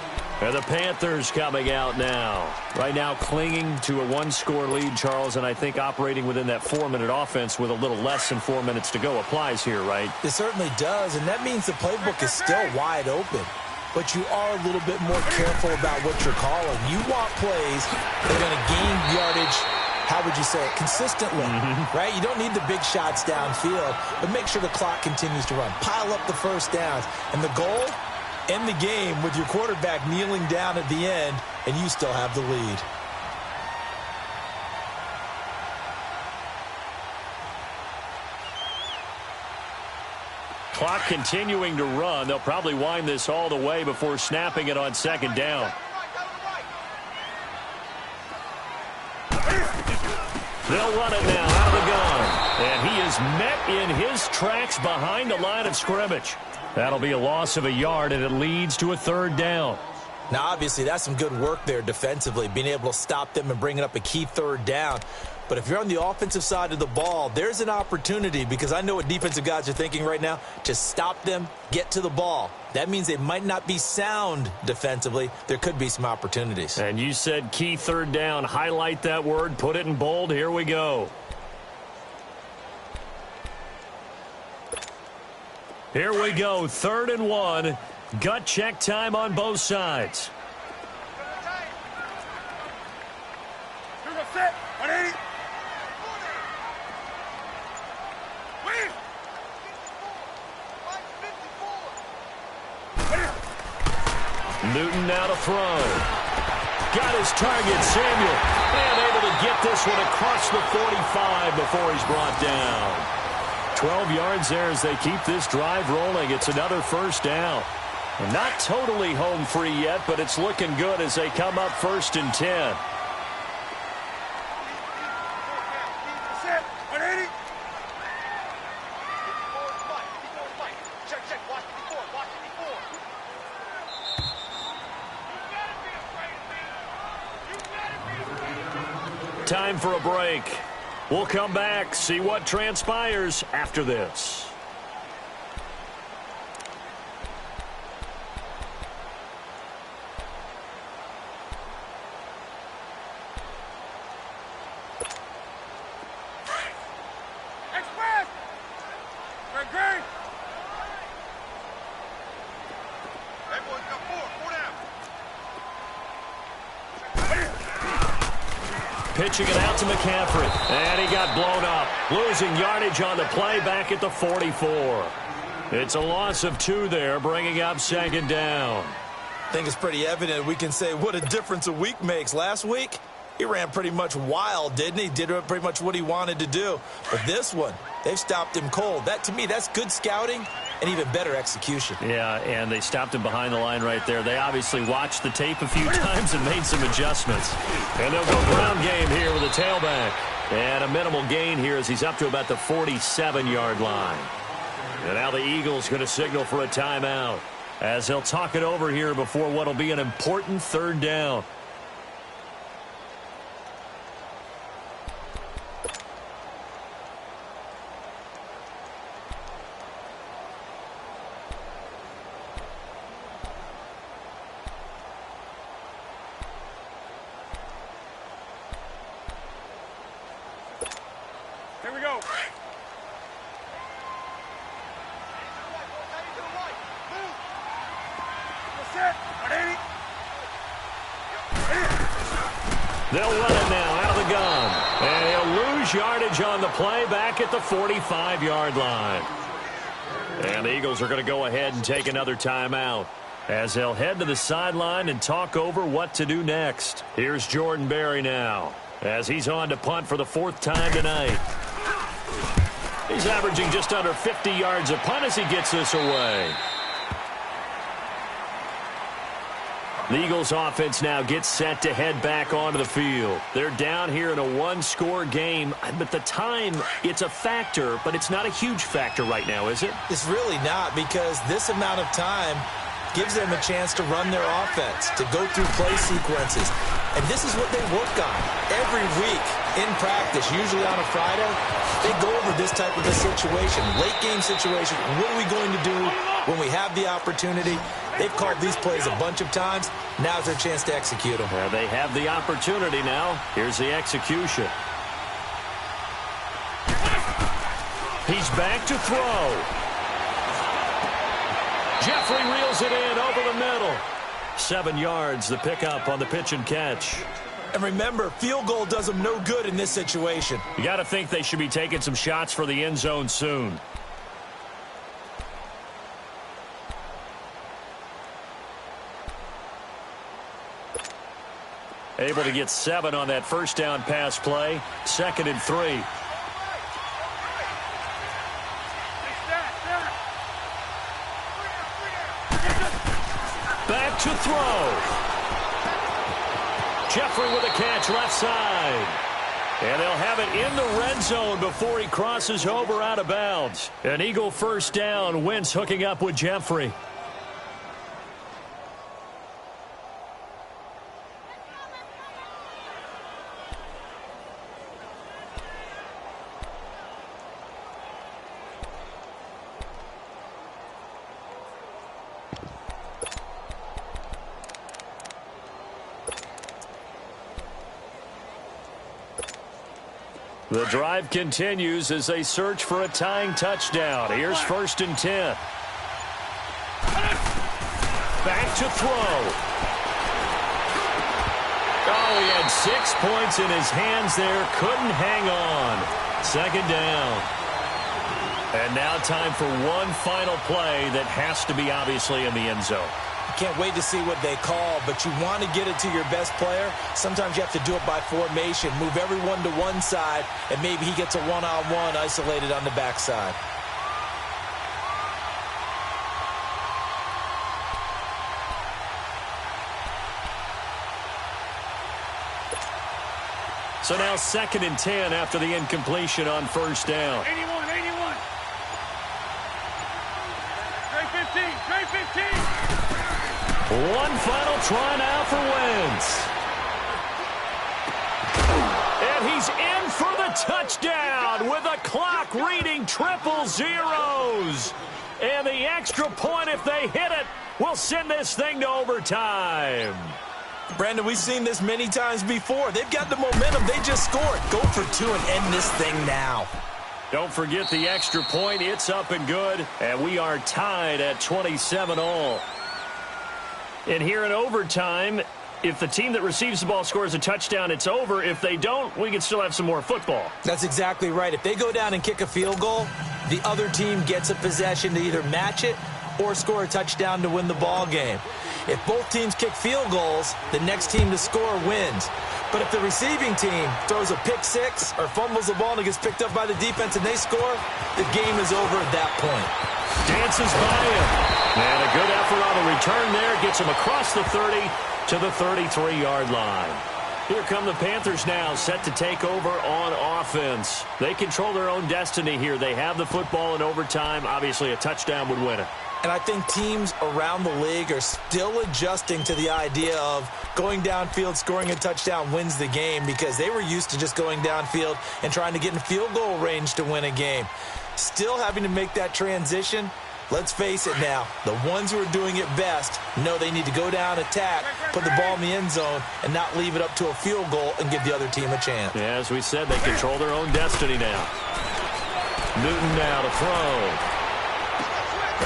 And the Panthers coming out now. Right now clinging to a 1-score lead, Charles, and I think operating within that 4-minute offense with a little less than 4 minutes to go applies here, right? It certainly does, and that means the playbook is still wide open. But you are a little bit more careful about what you're calling. You want plays that are going to gain yardage, how would you say it, consistently, right? You don't need the big shots downfield, but make sure the clock continues to run. Pile up the first downs. And the goal, end the game with your quarterback kneeling down at the end, and you still have the lead. Clock continuing to run. They'll probably wind this all the way before snapping it on second down. They'll run it now out of the gun. And he is met in his tracks behind the line of scrimmage. That'll be a loss of a yard, and it leads to a 3rd down. Now, obviously, that's some good work there defensively, being able to stop them and bringing up a key 3rd down. But if you're on the offensive side of the ball, there's an opportunity, because I know what defensive guys are thinking right now, to stop them, get to the ball. That means they might not be sound defensively. There could be some opportunities. And you said key 3rd down. Highlight that word. Put it in bold. Here we go. Here we go. 3rd and 1. Gut check time on both sides. Here's a set. 180. Newton now to throw. Got his target, Samuel. And able to get this one across the 45 before he's brought down. 12 yards there as they keep this drive rolling. It's another 1st down. And not totally home free yet, but it's looking good as they come up 1st and 10. Set. 180. Time for a break. We'll come back, see what transpires after this. Express. Greg. Hey, boys, got 4 down. Pitching it out to McCaffrey. And he got blown up. Losing yardage on the play back at the 44. It's a loss of 2 there, bringing up 2nd down. I think it's pretty evident we can say what a difference a week makes. Last week, he ran pretty much wild, didn't he? Did pretty much what he wanted to do. But this one, they've stopped him cold. That, to me, that's good scouting and even better execution. Yeah, and they stopped him behind the line right there. They obviously watched the tape a few times and made some adjustments. And they'll go ground game here with a tailback. And a minimal gain here as he's up to about the 47-yard line. And now the Eagles going to signal for a timeout as they'll talk it over here before what will be an important 3rd down. They'll run it now out of the gun. And he'll lose yardage on the play back at the 45-yard line. And the Eagles are going to go ahead and take another timeout as they'll head to the sideline and talk over what to do next. Here's Jordan Berry now as he's on to punt for the 4th time tonight. He's averaging just under 50 yards a punt as he gets this away. The Eagles offense now gets set to head back onto the field. They're down here in a one-score game, but the time, it's a factor, but it's not a huge factor right now, is it? It's really not, because this amount of time gives them a chance to run their offense, to go through play sequences. And this is what they work on every week in practice, usually on a Friday. They go over this type of a situation, late-game situation. What are we going to do when we have the opportunity? They've called these plays a bunch of times. Now's their chance to execute them. Well, they have the opportunity now. Here's the execution. He's back to throw. Jeffrey reels it in over the middle. 7 yards, the pickup on the pitch and catch. And remember, field goal does them no good in this situation. You got to think they should be taking some shots for the end zone soon. Able to get 7 on that first down pass play. 2nd and 3. Back to throw. Jeffrey with a catch left side. And they'll have it in the red zone before he crosses over out of bounds. An Eagle first down. Wentz hooking up with Jeffrey. The drive continues as they search for a tying touchdown. Here's 1st and 10. Back to throw. Oh, he had 6 points in his hands there. Couldn't hang on. 2nd down. And now time for one final play that has to be obviously in the end zone. Can't wait to see what they call, but you want to get it to your best player. Sometimes you have to do it by formation. Move everyone to one side, and maybe he gets a one-on-one isolated on the backside. So now 2nd and 10 after the incompletion on first down. 81. Trey 15. Trey 15. One final try now for Wentz. And he's in for the touchdown with the clock reading triple zeros. And the extra point, if they hit it, will send this thing to overtime. Brandon, we've seen this many times before. They've got the momentum. They just scored. Go for 2 and end this thing now. Don't forget the extra point. It's up and good. And we are tied at 27-all. And here in overtime, if the team that receives the ball scores a touchdown, it's over. If they don't, we can still have some more football. That's exactly right. If they go down and kick a field goal, the other team gets a possession to either match it or score a touchdown to win the ball game. If both teams kick field goals, the next team to score wins. But if the receiving team throws a pick six or fumbles the ball and it gets picked up by the defense and they score, the game is over at that point. Dances by him. And a good effort on the return there. Gets him across the 30 to the 33-yard line. Here come the Panthers now, set to take over on offense. They control their own destiny here. They have the football in overtime. Obviously, a touchdown would win it. And I think teams around the league are still adjusting to the idea of going downfield, scoring a touchdown wins the game, because they were used to just going downfield and trying to get in field goal range to win a game. Still having to make that transition. Let's face it now, the ones who are doing it best know they need to go down, attack, put the ball in the end zone, and not leave it up to a field goal and give the other team a chance. Yeah, as we said, they control their own destiny now. Newton now to throw.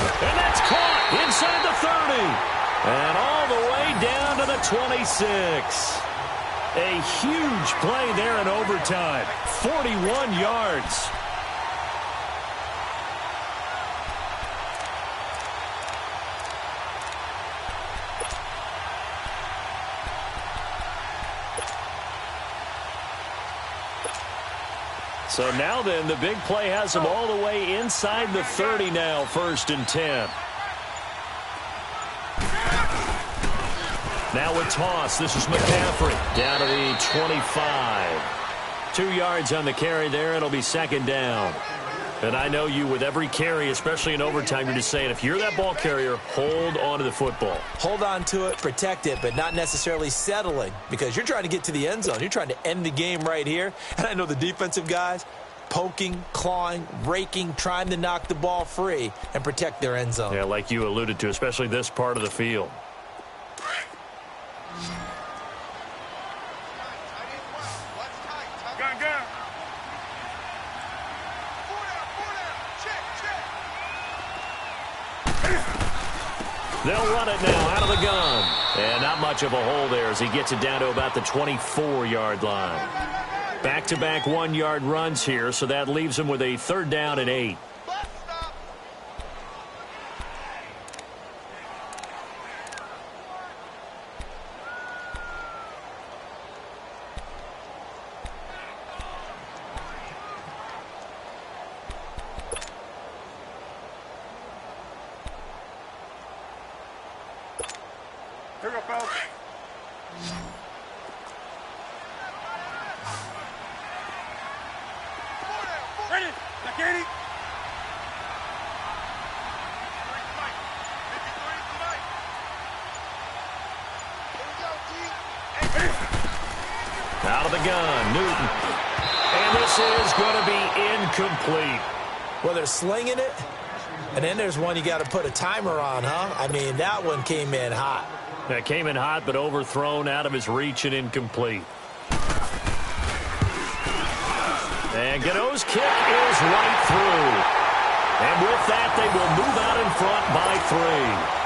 And that's caught inside the 30. And all the way down to the 26. A huge play there in overtime. 41 yards. So now then, the big play has them all the way inside the 30 now, 1st and 10. Now with toss, this is McCaffrey down to the 25. 2 yards on the carry there. It'll be 2nd down. And I know you, with every carry, especially in overtime, you're just saying, if you're that ball carrier, hold on to the football. Hold on to it, protect it, but not necessarily settling, because you're trying to get to the end zone. You're trying to end the game right here. And I know the defensive guys poking, clawing, raking, trying to knock the ball free and protect their end zone. Yeah, like you alluded to, especially this part of the field. They'll run it now out of the gun. And not much of a hole there as he gets it down to about the 24-yard line. Back-to-back 1-yard runs here, so that leaves him with a 3rd down and 8. Here we go, fellas. Ready? Now, Katie. Out of the gun, Newton. And this is going to be incomplete. Well, they're slinging it, and then there's one you got to put a timer on, huh? I mean, that one came in hot. That came in hot, but overthrown out of his reach and incomplete. And Gano's kick is right through. And with that, they will move out in front by 3.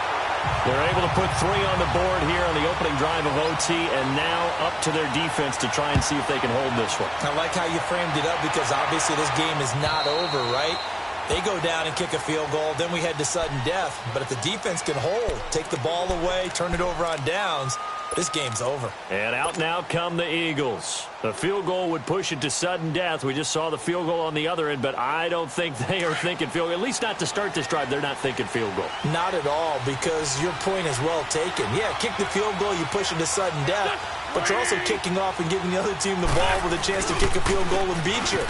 They're able to put 3 on the board here on the opening drive of OT, and now up to their defense to try and see if they can hold this one. I like how you framed it up, because obviously this game is not over, right? They go down and kick a field goal, then we head to sudden death. But if the defense can hold, take the ball away, turn it over on downs, this game's over. And out now come the Eagles. The field goal would push it to sudden death. We just saw the field goal on the other end, but I don't think they are thinking field goal. At least not to start this drive. They're not thinking field goal. Not at all, because your point is well taken. Yeah, kick the field goal, you push it to sudden death, but you're also kicking off and giving the other team the ball with a chance to kick a field goal and beat you.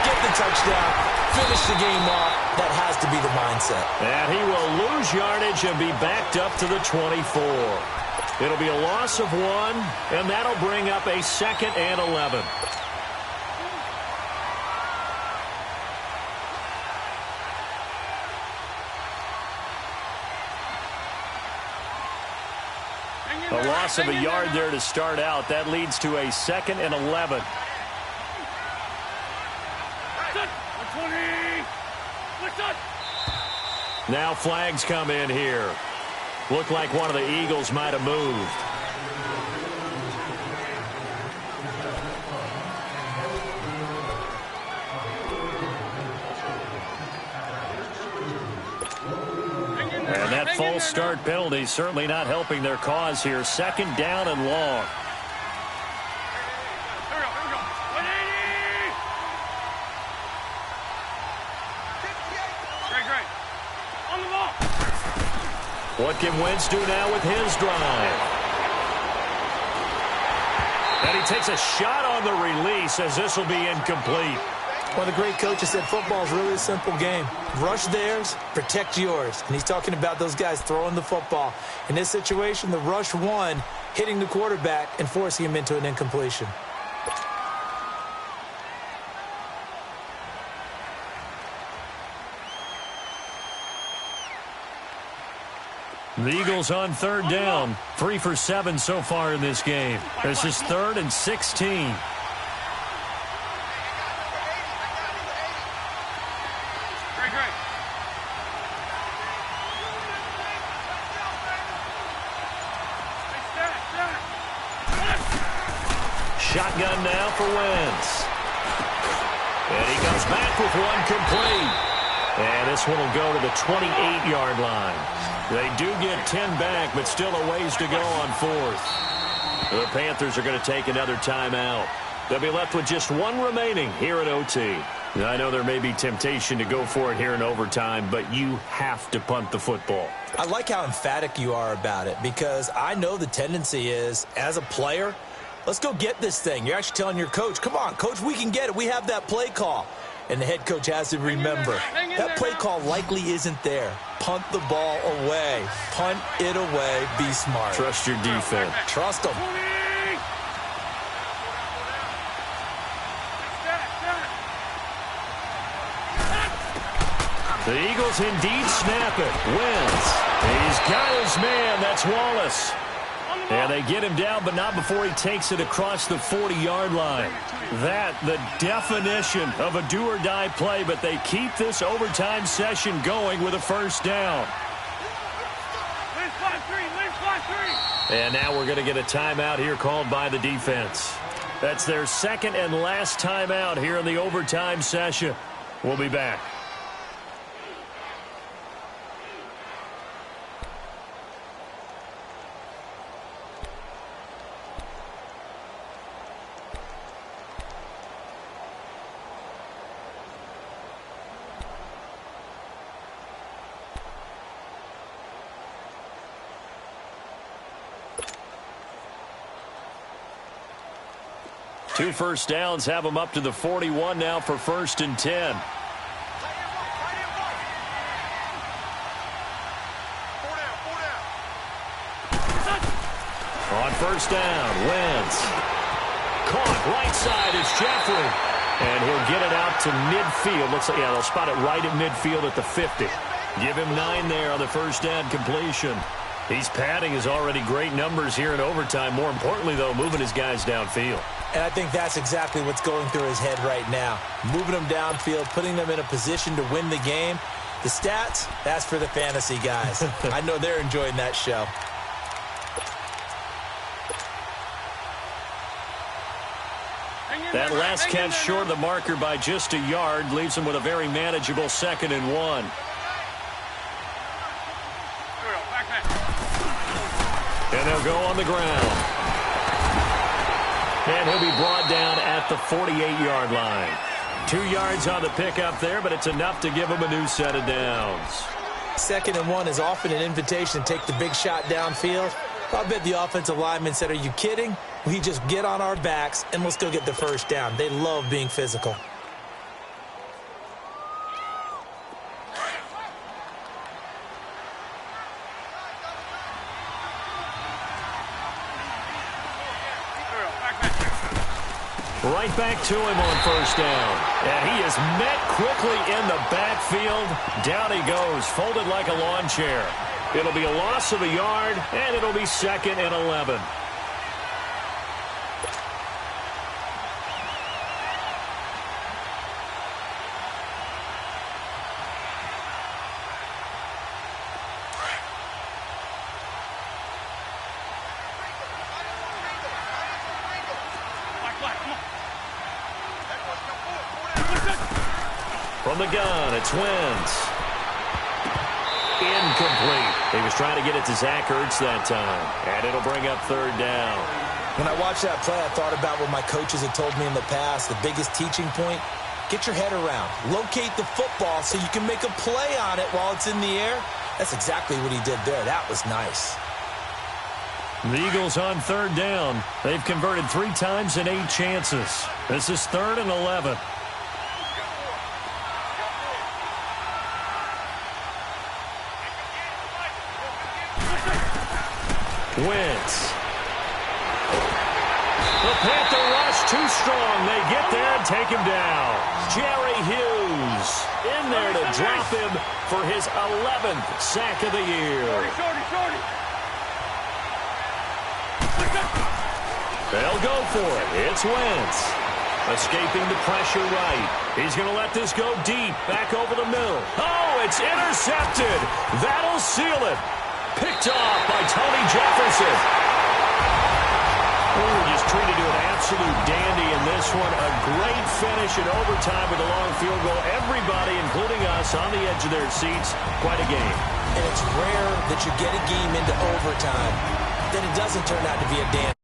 Get the touchdown, finish the game off. That has to be the mindset. And he will lose yardage and be backed up to the 24. It'll be a loss of 1, and that'll bring up a 2nd and 11. A loss of a yard there to start out. That leads to a 2nd and 11. Now flags come in here. Looked like one of the Eagles might have moved. And that false start penalty certainly not helping their cause here. 2nd down and long. What can Wentz do now with his drive? And he takes a shot on the release as this will be incomplete. One of the great coaches said football is really a simple game. Rush theirs, protect yours. And he's talking about those guys throwing the football. In this situation, the rush won, hitting the quarterback and forcing him into an incompletion. The Eagles on 3rd down. 3 for 7 so far in this game. This is 3rd and 16. Shotgun now for Wentz. And he comes back with one complete. And this one will go to the 28-yard line. They do get 10 back, but still a ways to go on fourth. The Panthers are going to take another timeout. They'll be left with just one remaining here at OT. I know there may be temptation to go for it here in overtime, but you have to punt the football. I like how emphatic you are about it, because I know the tendency is, as a player, let's go get this thing. You're actually telling your coach, come on, coach, we can get it. We have that play call. And the head coach has to remember, that play call likely isn't there. Punt the ball away. Punt it away. Be smart. Trust your defense. Trust them. The Eagles indeed snap it. Wentz. He's got his man. That's Wallace. And they get him down, but not before he takes it across the 40-yard line. That, the definition of a do-or-die play, but they keep this overtime session going with a first down. And now we're going to get a timeout here called by the defense. That's their second and last timeout here in the overtime session. We'll be back. Two first downs have them up to the 41 now for 1st and 10. On first down, Wentz. Caught right side, it's Jeffrey. And he'll get it out to midfield. Looks like, yeah, they'll spot it right at midfield at the 50. Give him 9 there on the first down completion. He's padding his already great numbers here in overtime. More importantly, though, moving his guys downfield. And I think that's exactly what's going through his head right now. Moving them downfield, putting them in a position to win the game. The stats, that's for the fantasy guys. I know they're enjoying that show. That last catch short of the marker by just a yard leaves him with a very manageable 2nd and 1. And they'll go on the ground. And he'll be brought down at the 48-yard line. 2 yards on the pickup there, but it's enough to give him a new set of downs. 2nd and 1 is often an invitation to take the big shot downfield. I bet the offensive lineman said, are you kidding? We just get on our backs and let's go get the first down. They love being physical. Right back to him on first down. And he is met quickly in the backfield. Down he goes, folded like a lawn chair. It'll be a loss of a yard, and it'll be 2nd and 11. From the gun, it's Wentz. Incomplete. He was trying to get it to Zach Ertz that time. And it'll bring up 3rd down. When I watched that play, I thought about what my coaches had told me in the past. The biggest teaching point, get your head around. Locate the football so you can make a play on it while it's in the air. That's exactly what he did there. That was nice. The Eagles on 3rd down. They've converted 3 times in 8 chances. This is 3rd and 11. Wentz. The Panther rush too strong. They get there and take him down. Jerry Hughes in there to drop him for his 11th sack of the year. They'll go for it. It's Wentz. Escaping the pressure right. He's going to let this go deep. Back over the middle. Oh, it's intercepted. That'll seal it. Picked off by Tony Jefferson. Oh, just treated to an absolute absolute dandy in this one. A great finish in overtime with a long field goal. Everybody, including us, on the edge of their seats. Quite a game. And it's rare that you get a game into overtime, then it doesn't turn out to be a dandy.